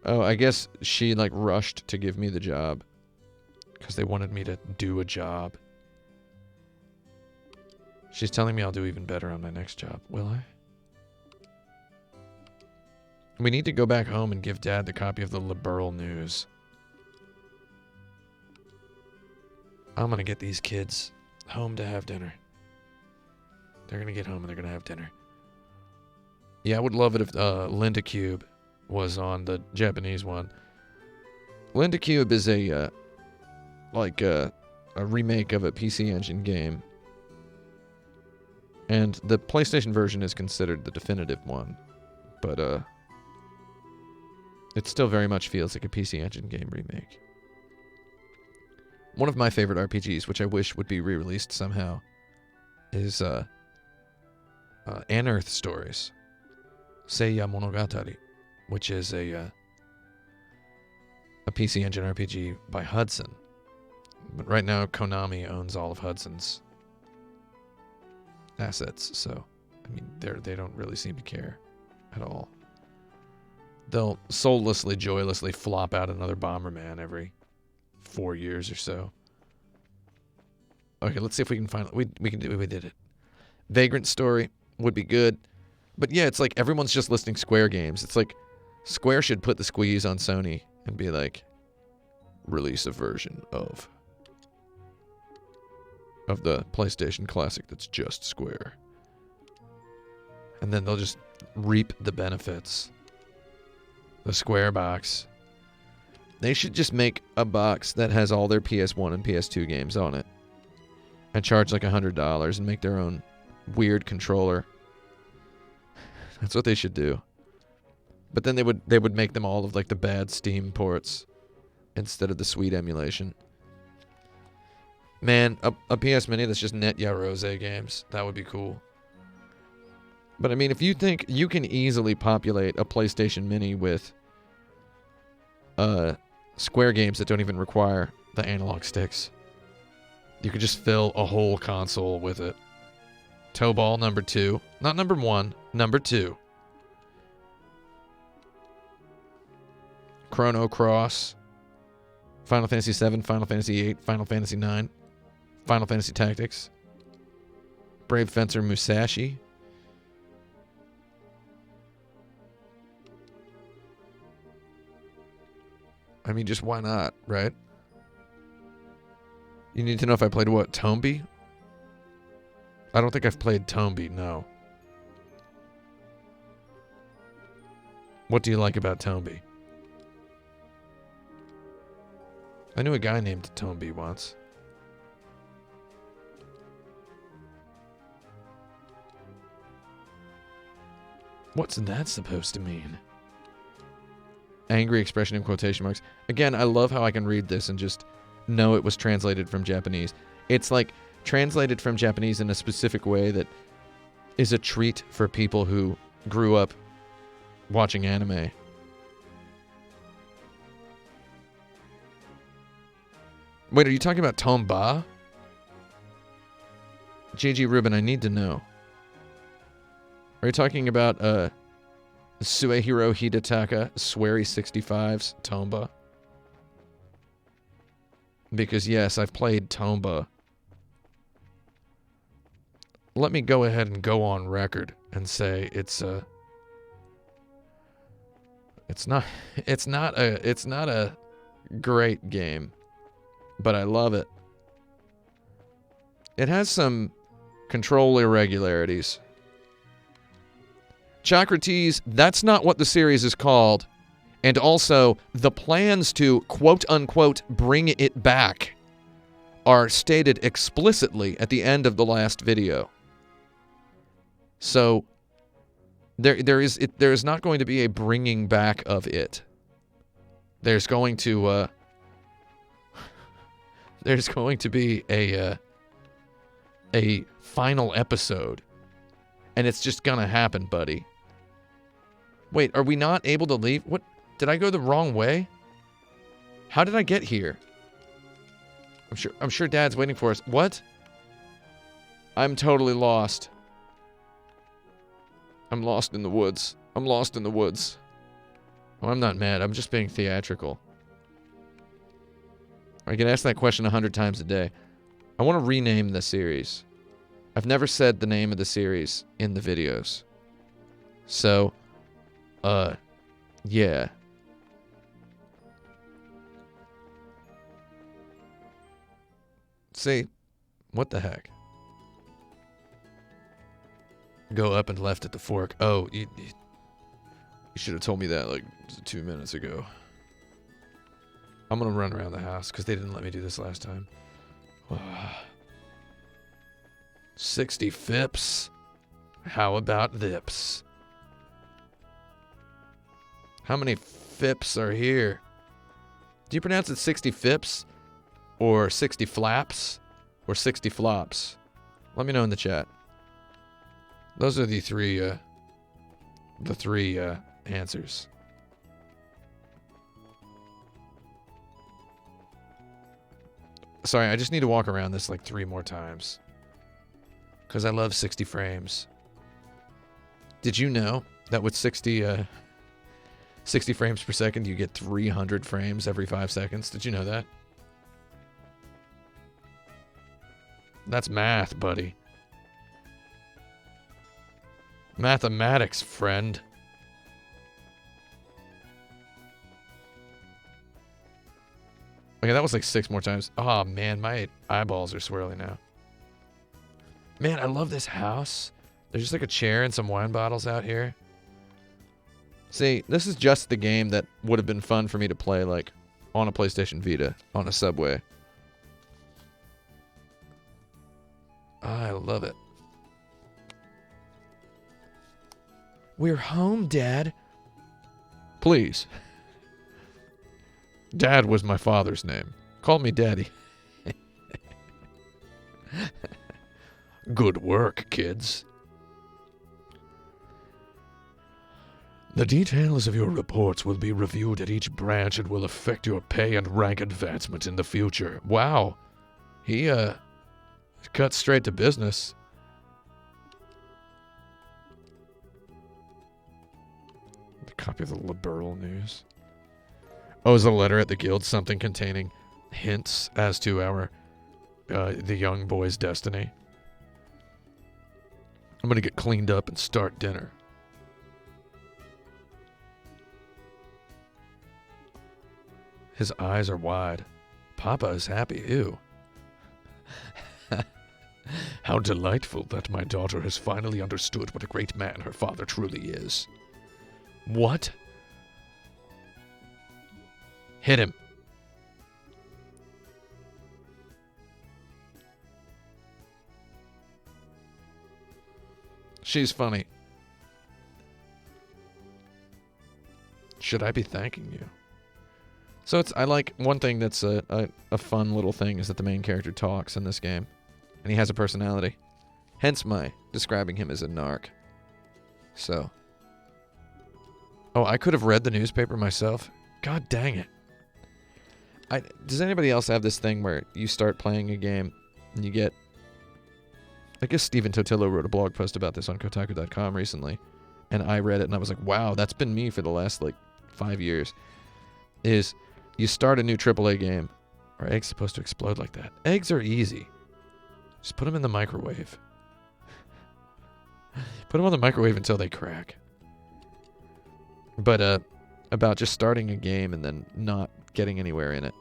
Oh, I guess she, like, rushed to give me the job. Because they wanted me to do a job. She's telling me I'll do even better on my next job. Will I? We need to go back home and give Dad the copy of the Liberal News. I'm going to get these kids home to have dinner. They're going to get home and they're going to have dinner. Yeah, I would love it if Linda Cube was on the Japanese one. Linda Cube is a remake of a PC Engine game. And the PlayStation version is considered the definitive one. But it still very much feels like a PC Engine game remake. One of my favorite RPGs, which I wish would be re-released somehow, is Unearth Stories. Seiya Monogatari, which is a PC Engine RPG by Hudson. But right now, Konami owns all of Hudson's assets, so I mean, they don't really seem to care at all. They'll soullessly, joylessly flop out another Bomberman every 4 years or so. Okay, let's see if we can find it. We did it. Vagrant Story would be good. But yeah, it's like everyone's just listing Square games. It's like Square should put the squeeze on Sony and be like, release a version of the PlayStation Classic that's just Square. And then they'll just reap the benefits. The Square box. They should just make a box that has all their PS1 and PS2 games on it. And charge like $100 and make their own weird controller. That's what they should do. But then they would make them all of like the bad Steam ports. instead of the sweet emulation. Man, a PS Mini that's just net Rose games. That would be cool. But I mean, if you think you can easily populate a PlayStation Mini with Square games that don't even require the analog sticks, you could just fill a whole console with it. Toe Ball number 2. Not number 1, number 2. Chrono Cross. Final Fantasy 7, Final Fantasy 8, Final Fantasy 9. Final Fantasy Tactics. Brave Fencer Musashi. I mean, just why not, right? You need to know if I played what? Tomba? I don't think I've played Tomba, no. What do you like about Tomba? I knew a guy named Tomba once. What's that supposed to mean? Angry expression in quotation marks. Again, I love how I can read this and just know it was translated from Japanese. It's like translated from Japanese in a specific way that is a treat for people who grew up watching anime. Wait, are you talking about Tomba? JG Rubin, I need to know. Are you talking about Suehiro Hidetaka, Swery 65's Tomba? Because yes, I've played Tomba. Let me go ahead and go on record and say it's not a great game, but I love it. It has some control irregularities. Chocrates, that's not what the series is called. And also, the plans to quote-unquote bring it back are stated explicitly at the end of the last video. So, there is not going to be a bringing back of it. There's going to be a final episode. And it's just gonna happen, buddy. Wait, are we not able to leave? What? Did I go the wrong way? How did I get here? I'm sure Dad's waiting for us. What? I'm totally lost. I'm lost in the woods. I'm lost in the woods. Oh, I'm not mad. I'm just being theatrical. I get asked that question 100 times a day. I want to rename the series. I've never said the name of the series in the videos. So, yeah. See, what the heck? Go up and left at the fork. Oh, you should have told me that like 2 minutes ago. I'm gonna run around the house because they didn't let me do this last time. 60 fips. How about thips? How many fips are here? Do you pronounce it 60 fips? Or 60 flaps? Or 60 flops? Let me know in the chat. Those are the three answers. Sorry, I just need to walk around this like 3 more times. Because I love 60 frames. Did you know that with 60 frames per second, you get 300 frames every 5 seconds? Did you know that? That's math, buddy. Mathematics, friend. Okay, that was like 6 more times. Oh, man, my eyeballs are swirling now. Man, I love this house. There's just like a chair and some wine bottles out here. See, this is just the game that would have been fun for me to play, like, on a PlayStation Vita, on a subway. I love it. We're home, Dad. Please. Dad was my father's name. Call me Daddy. Good work, kids. The details of your reports will be reviewed at each branch and will affect your pay and rank advancement in the future. Wow. He, cut straight to business. A copy of the Liberal News. Oh, is a letter at the guild something containing hints as to our, the young boy's destiny? I'm gonna get cleaned up and start dinner. His eyes are wide. Papa is happy. Ew. How delightful that my daughter has finally understood what a great man her father truly is. What? Hit him. She's funny. Should I be thanking you? So I like one thing that's a fun little thing is that the main character talks in this game. And he has a personality. Hence my describing him as a narc. So. Oh, I could have read the newspaper myself. God dang it. Does anybody else have this thing where you start playing a game and you get... I guess Stephen Totillo wrote a blog post about this on Kotaku.com recently. And I read it and I was like, wow, that's been me for the last, 5 years. Is you start a new AAA game. Are eggs supposed to explode like that? Eggs are easy. Just put them in the microwave. Put them on the microwave until they crack. But, about just starting a game and then not getting anywhere in it.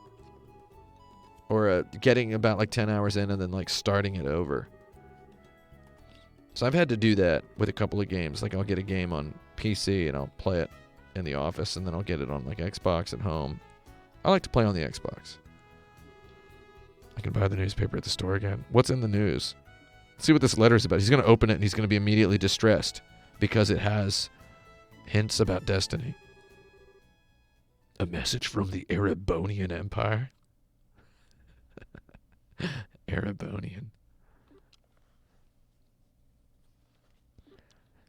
Or, getting about, 10 hours in and then, starting it over. So I've had to do that with a couple of games. I'll get a game on PC and I'll play it in the office and then I'll get it on, Xbox at home. I like to play on the Xbox. I can buy the newspaper at the store again. What's in the news? Let's see what this letter is about. He's going to open it and he's going to be immediately distressed because it has hints about destiny. A message from the Erebonian Empire? Erebonian.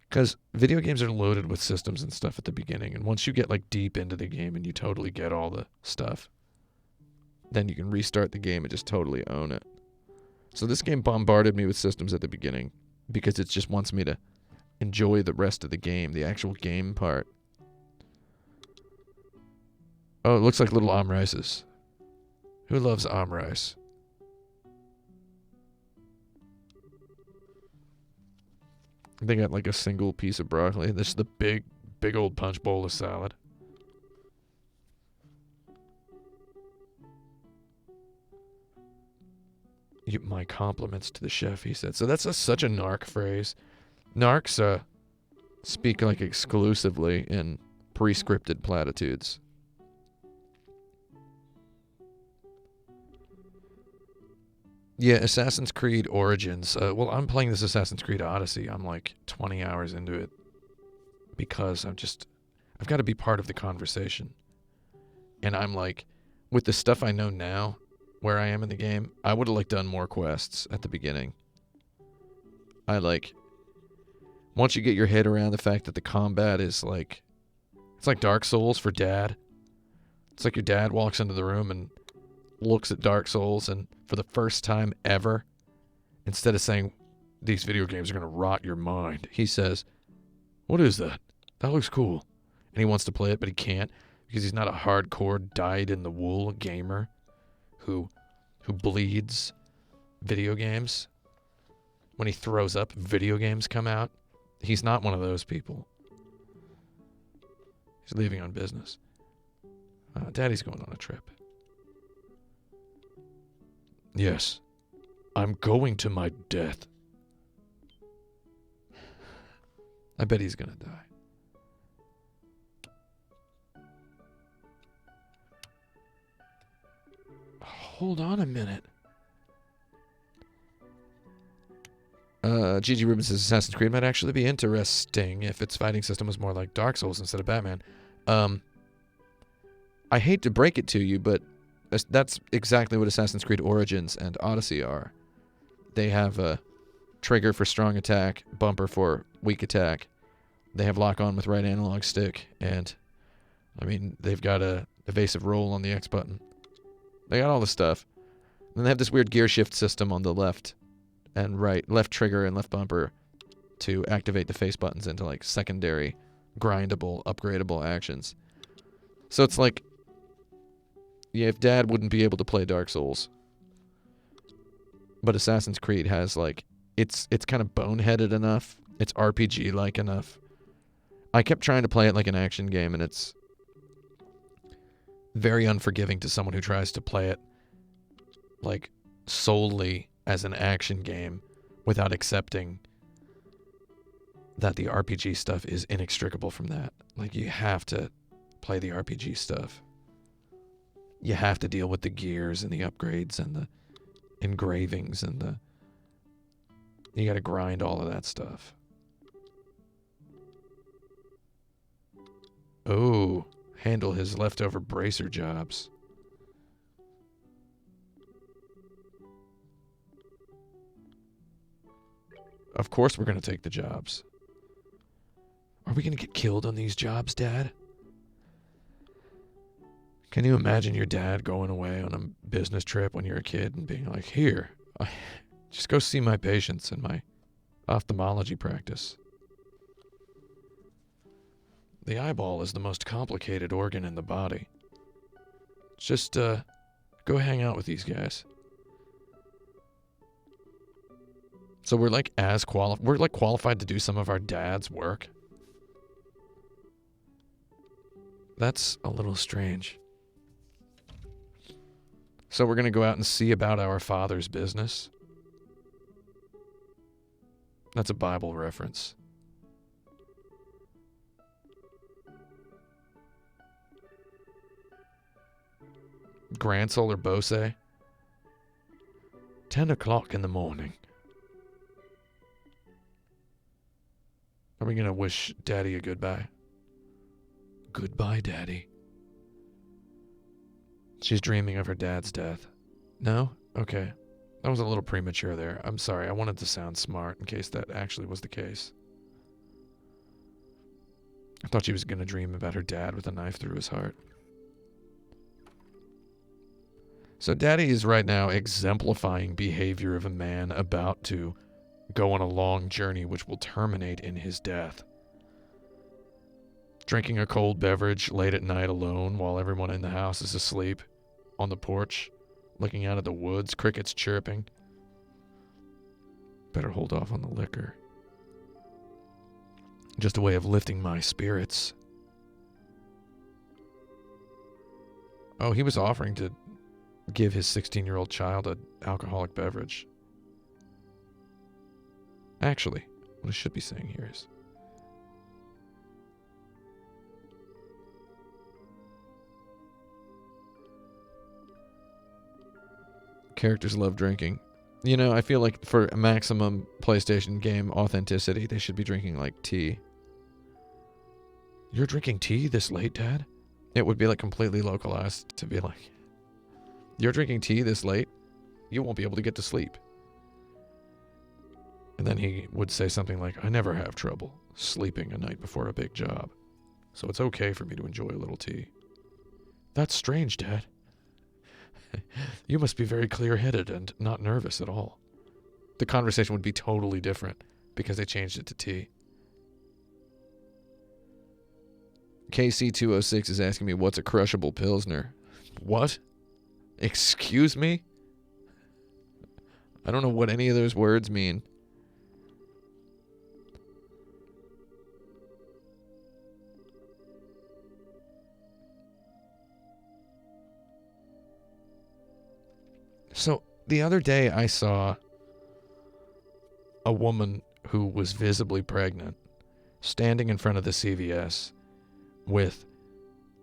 Because video games are loaded with systems and stuff at the beginning, and once you get deep into the game and you totally get all the stuff, then you can restart the game and just totally own it. So this game bombarded me with systems at the beginning because it just wants me to enjoy the rest of the game, the actual game part. Oh, it looks like little omrices. Who loves omrice? They got a single piece of broccoli. This is the big old punch bowl of salad. My compliments to the chef, he said. So that's such a narc phrase. Narcs speak exclusively in pre-scripted platitudes. Yeah, Assassin's Creed Origins. Well, I'm playing this Assassin's Creed Odyssey. I'm 20 hours into it because I've got to be part of the conversation. And I'm with the stuff I know now, where I am in the game, I would have done more quests at the beginning. Once you get your head around the fact that the combat is it's like Dark Souls for Dad. It's like your dad walks into the room and looks at Dark Souls and for the first time ever, instead of saying, these video games are going to rot your mind, he says, what is that? That looks cool. And he wants to play it, but he can't because he's not a hardcore, dyed-in-the-wool gamer who bleeds video games. When he throws up, video games come out. He's not one of those people. He's leaving on business. Daddy's going on a trip. Yes, I'm going to my death. I bet he's gonna die. Hold on a minute. Gigi Rubin says Assassin's Creed might actually be interesting if its fighting system was more like Dark Souls instead of Batman. I hate to break it to you, but that's exactly what Assassin's Creed Origins and Odyssey are. They have a trigger for strong attack, bumper for weak attack. They have lock-on with right analog stick, and, I mean, they've got a evasive roll on the X button. They got all the stuff. And they have this weird gear shift system on the left and right, left trigger and left bumper to activate the face buttons into, like, secondary, grindable, upgradable actions. So it's like, yeah, if Dad wouldn't be able to play Dark Souls, but Assassin's Creed has, like, it's kind of boneheaded enough. It's RPG-like enough. I kept trying to play it like an action game, and it's very unforgiving to someone who tries to play it, like, solely as an action game without accepting that the RPG stuff is inextricable from that. Like, you have to play the RPG stuff. You have to deal with the gears and the upgrades and the engravings and the... You gotta grind all of that stuff. Oh, handle his leftover bracer jobs. Of course we're gonna take the jobs. Are we gonna get killed on these jobs, Dad? Can you imagine your dad going away on a business trip when you're a kid and being like, here, just go see my patients in my ophthalmology practice. The eyeball is the most complicated organ in the body. Just, go hang out with these guys. So we're like we're like qualified to do some of our dad's work. That's a little strange. So we're gonna go out and see about our father's business. That's a Bible reference. Gransel or Bose? 10 o'clock in the morning. Are we gonna wish Daddy a goodbye? Goodbye, Daddy. She's dreaming of her dad's death. No? Okay. That was a little premature there. I'm sorry. I wanted to sound smart in case that actually was the case. I thought she was gonna dream about her dad with a knife through his heart. So Daddy is right now exemplifying behavior of a man about to go on a long journey which will terminate in his death. Drinking a cold beverage late at night alone while everyone in the house is asleep, on the porch, looking out at the woods, crickets chirping. Better hold off on the liquor. Just a way of lifting my spirits. Oh, he was offering to give his 16-year-old child an alcoholic beverage. Actually, what I should be saying here is, characters love drinking. You know, I feel like for a maximum PlayStation game authenticity, they should be drinking, like, tea. You're drinking tea this late, Dad? It would be, like, completely localized to be like, you're drinking tea this late? You won't be able to get to sleep. And then he would say something like, I never have trouble sleeping a night before a big job, so it's okay for me to enjoy a little tea. That's strange, Dad. You must be very clear-headed and not nervous at all. The conversation would be totally different because they changed it to tea. KC206 is asking me, what's a crushable Pilsner? What? Excuse me? I don't know what any of those words mean. So, the other day I saw a woman who was visibly pregnant standing in front of the CVS with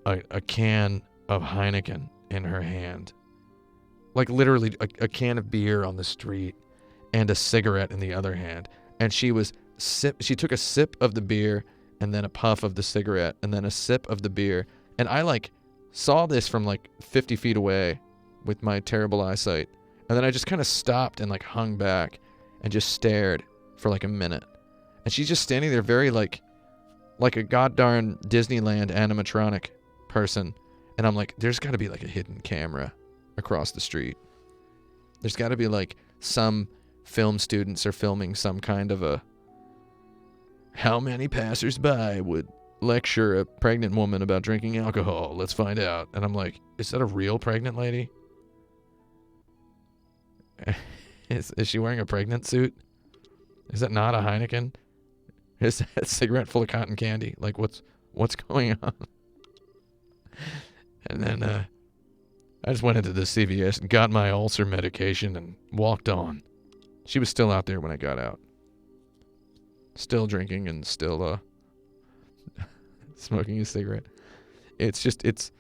a can of Heineken in her hand. Like literally a can of beer on the street and a cigarette in the other hand. And she took a sip of the beer and then a puff of the cigarette and then a sip of the beer. And I saw this from like 50 feet away with my terrible eyesight. And then I just kind of stopped and like hung back and just stared for like a minute. And she's just standing there very like a goddarn Disneyland animatronic person. And I'm like, there's got to be like a hidden camera across the street. There's got to be like some film students are filming some kind of a how many passersby would lecture a pregnant woman about drinking alcohol? Let's find out. And I'm like, is that a real pregnant lady? Is she wearing a pregnant suit? Is that not a Heineken? Is that a cigarette full of cotton candy? Like, what's going on? And then I just went into the CVS and got my ulcer medication and walked on. She was still out there when I got out. Still drinking and still smoking a cigarette. It's just, it's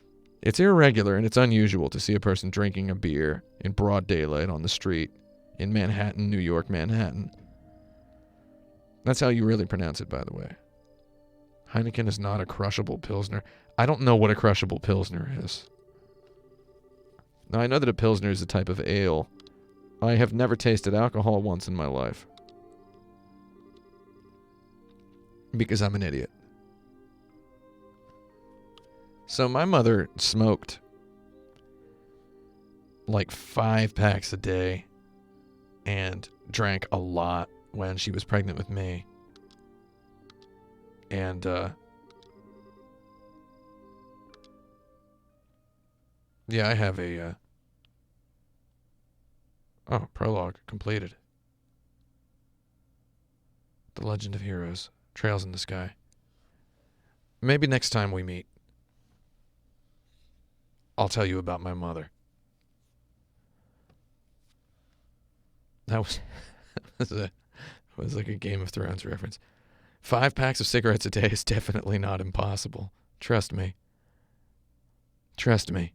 irregular and it's unusual to see a person drinking a beer in broad daylight on the street in Manhattan, New York, Manhattan. That's how you really pronounce it, by the way. Heineken is not a crushable Pilsner. I don't know what a crushable Pilsner is. Now, I know that a Pilsner is a type of ale. I have never tasted alcohol once in my life. Because I'm an idiot. So my mother smoked like 5 packs a day and drank a lot when she was pregnant with me. And yeah, I have a prologue completed. The Legend of Heroes, Trails in the Sky. Maybe next time we meet, I'll tell you about my mother. That was like a Game of Thrones reference. 5 packs of cigarettes a day is definitely not impossible. Trust me. Trust me.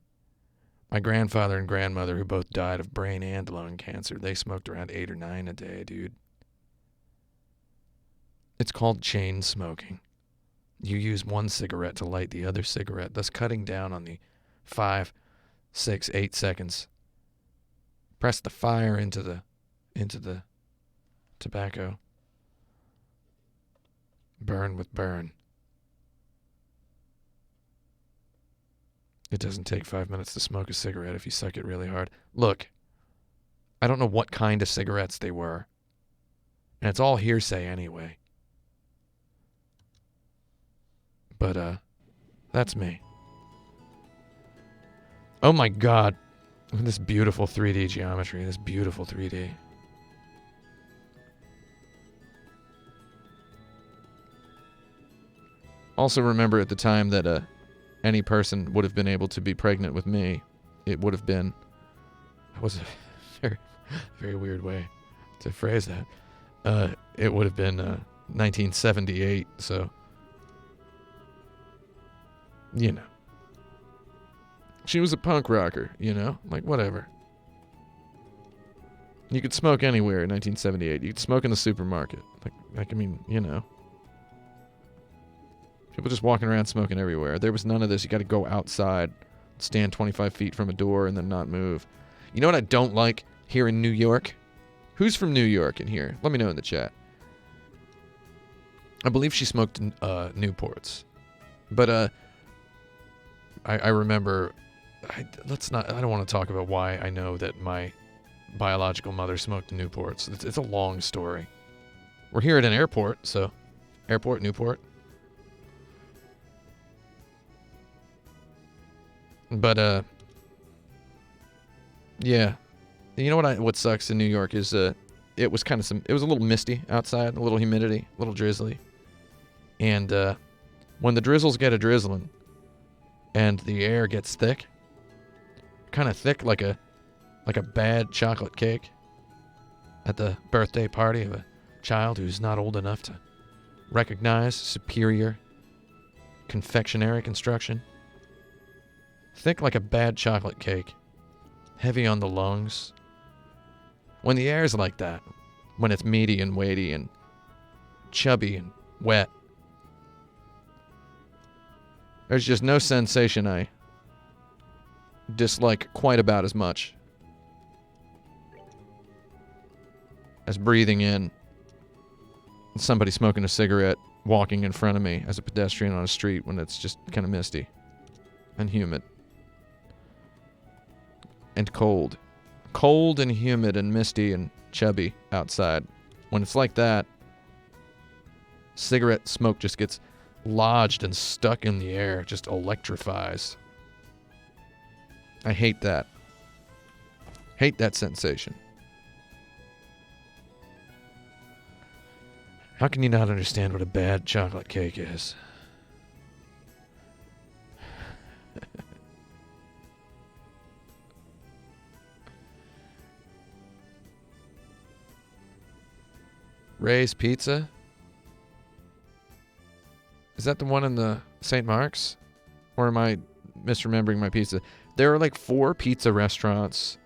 My grandfather and grandmother, who both died of brain and lung cancer, they smoked around 8 or 9 a day, dude. It's called chain smoking. You use one cigarette to light the other cigarette, thus cutting down on the 5, 6, 8 seconds. Press the fire into the tobacco. Burn with burn. It doesn't take 5 minutes to smoke a cigarette if you suck it really hard. Look, I don't know what kind of cigarettes they were. And it's all hearsay anyway. But, that's me. Oh my god. This beautiful 3D geometry. This beautiful 3D. Also remember at the time that any person would have been able to be pregnant with me. It would have been... That was a very, very weird way to phrase that. It would have been 1978, so... You know. She was a punk rocker, you know? Like, whatever. You could smoke anywhere in 1978. You could smoke in the supermarket. Like I mean, you know. People just walking around smoking everywhere. There was none of this. You got to go outside, stand 25 feet from a door, and then not move. You know what I don't like here in New York? Who's from New York in here? Let me know in the chat. I believe she smoked Newports. But, I remember... I don't want to talk about why I know that my biological mother smoked Newports. It's a long story. We're here at an airport, so... Airport, Newport. But, yeah. You know what sucks in New York is, it was a little misty outside, a little humidity, a little drizzly. And, when the drizzles get a drizzling, and the air gets thick, kind of thick like a bad chocolate cake at the birthday party of a child who's not old enough to recognize superior confectionery construction. Thick like a bad chocolate cake. Heavy on the lungs. When the air's like that, when it's meaty and weighty and chubby and wet, there's just no sensation I dislike quite about as much as breathing in somebody smoking a cigarette walking in front of me as a pedestrian on a street when it's just kind of misty and humid and cold. Cold and humid and misty and chubby outside. When it's like that, cigarette smoke just gets lodged and stuck in the air, just electrifies. I hate that. Hate that sensation. How can you not understand what a bad chocolate cake is? Ray's Pizza? Is that the one in the St. Mark's? Or am I misremembering my pizza? There are like 4 pizza restaurants.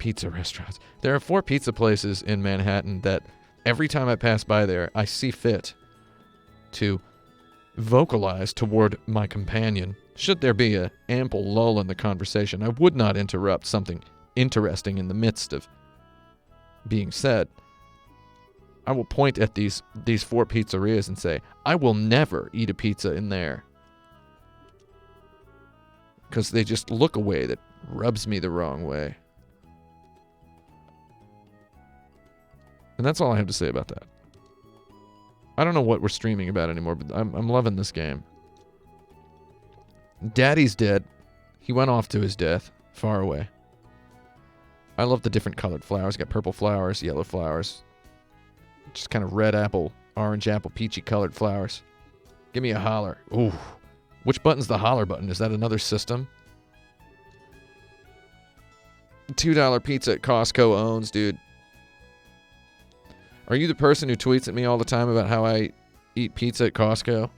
There are 4 pizza places in Manhattan that every time I pass by there, I see fit to vocalize toward my companion. Should there be an ample lull in the conversation, I would not interrupt something interesting in the midst of being said. I will point at these 4 pizzerias and say, I will never eat a pizza in there. Because they just look a way that rubs me the wrong way. And that's all I have to say about that. I don't know what we're streaming about anymore, but I'm loving this game. Daddy's dead. He went off to his death, far away. I love the different colored flowers. You got purple flowers, yellow flowers. Just kind of red apple, orange apple, peachy colored flowers. Give me a holler. Ooh. Which button's the holler button? Is that another system? $2 pizza at Costco owns, dude. Are you the person who tweets at me all the time about how I eat pizza at Costco?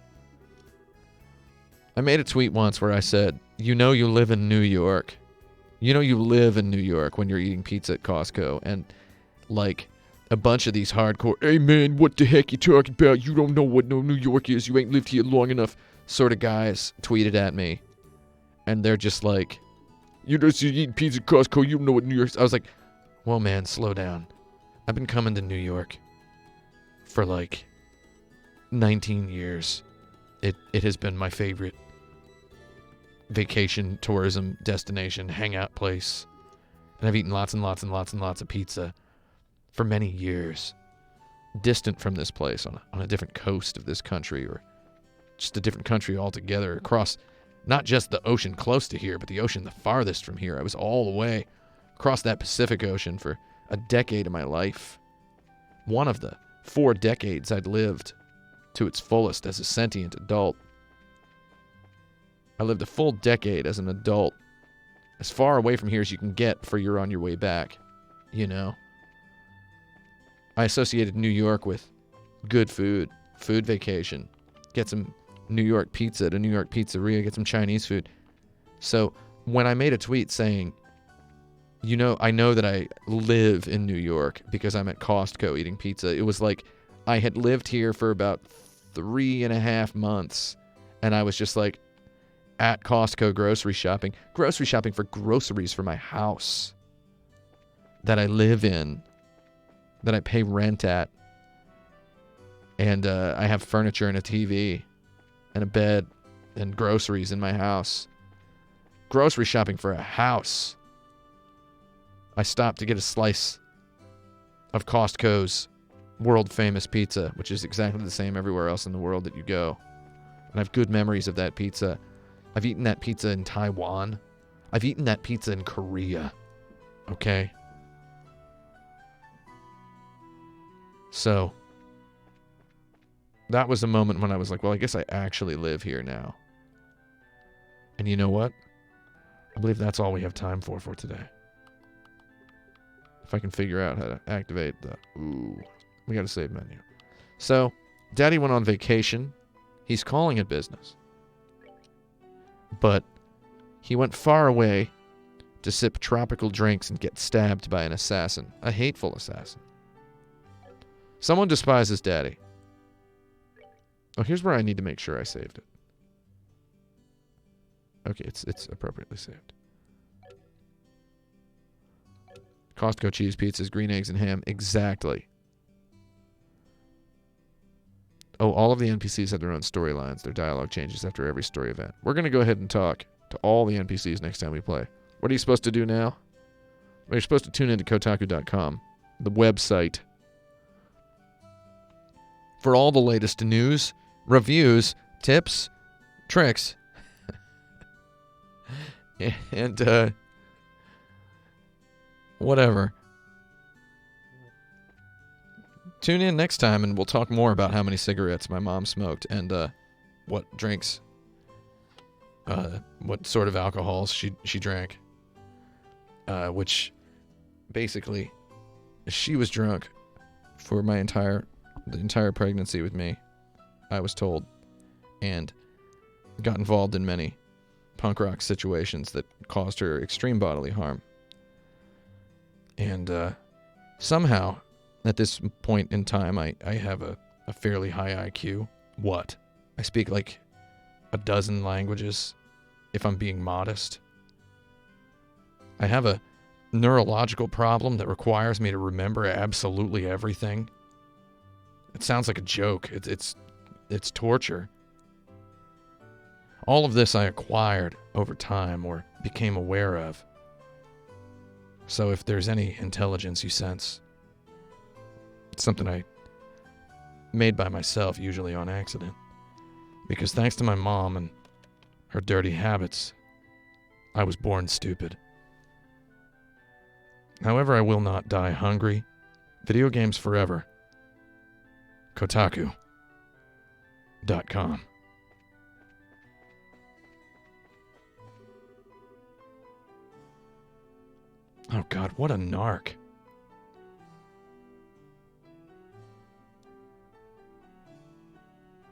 I made a tweet once where I said, you know you live in New York. You know you live in New York when you're eating pizza at Costco. And, like, a bunch of these hardcore, hey man, what the heck you talking about? You don't know what New York is. You ain't lived here long enough sort of guys tweeted at me. And they're just like, you eat pizza at Costco, you don't know what New York is. I was like, well, man, slow down. I've been coming to New York for like 19 years. It has been my favorite vacation, tourism destination, hangout place. And I've eaten lots and lots and lots and lots of pizza for many years. Distant from this place, on a different coast of this country, or just a different country altogether, across not just the ocean close to here, but the ocean the farthest from here. I was all the way across that Pacific Ocean for a decade of my life. One of the 4 decades I'd lived to its fullest as a sentient adult. I lived a full decade as an adult, as far away from here as you can get for you're on your way back, you know. I associated New York with good food vacation, get some New York pizza at a New York pizzeria, get some Chinese food. So when I made a tweet saying, you know, I know that I live in New York because I'm at Costco eating pizza. It was like I had lived here for about 3.5 months, and I was just like at Costco grocery shopping for groceries for my house that I live in, that I pay rent at, and I have furniture and a TV and a bed and groceries in my house. Grocery shopping for a house. I stopped to get a slice of Costco's world-famous pizza, which is exactly the same everywhere else in the world that you go. And I have good memories of that pizza. I've eaten that pizza in Taiwan. I've eaten that pizza in Korea. Okay? So, that was a moment when I was like, well, I guess I actually live here now. And you know what? I believe that's all we have time for today. If I can figure out how to activate the... Ooh. We got to save menu. So, Daddy went on vacation. He's calling it business. But he went far away to sip tropical drinks and get stabbed by an assassin. A hateful assassin. Someone despises Daddy. Oh, here's where I need to make sure I saved it. Okay, it's appropriately saved. Costco cheese pizzas, green eggs, and ham. Exactly. Oh, all of the NPCs have their own storylines. Their dialogue changes after every story event. We're going to go ahead and talk to all the NPCs next time we play. What are you supposed to do now? Well, you're supposed to tune into Kotaku.com, the website, for all the latest news, reviews, tips, tricks, and whatever. Tune in next time and we'll talk more about how many cigarettes my mom smoked and what drinks, what sort of alcohols she drank. Which basically, she was drunk for the entire pregnancy with me, I was told, and got involved in many punk rock situations that caused her extreme bodily harm. And somehow, at this point in time, I have a fairly high IQ. What? I speak like a dozen languages, if I'm being modest. I have a neurological problem that requires me to remember absolutely everything. It sounds like a joke. It's torture. All of this I acquired over time or became aware of. So if there's any intelligence you sense, it's something I made by myself, usually on accident. Because thanks to my mom and her dirty habits, I was born stupid. However, I will not die hungry. Video games forever. Kotaku.com. Oh God, what a narc.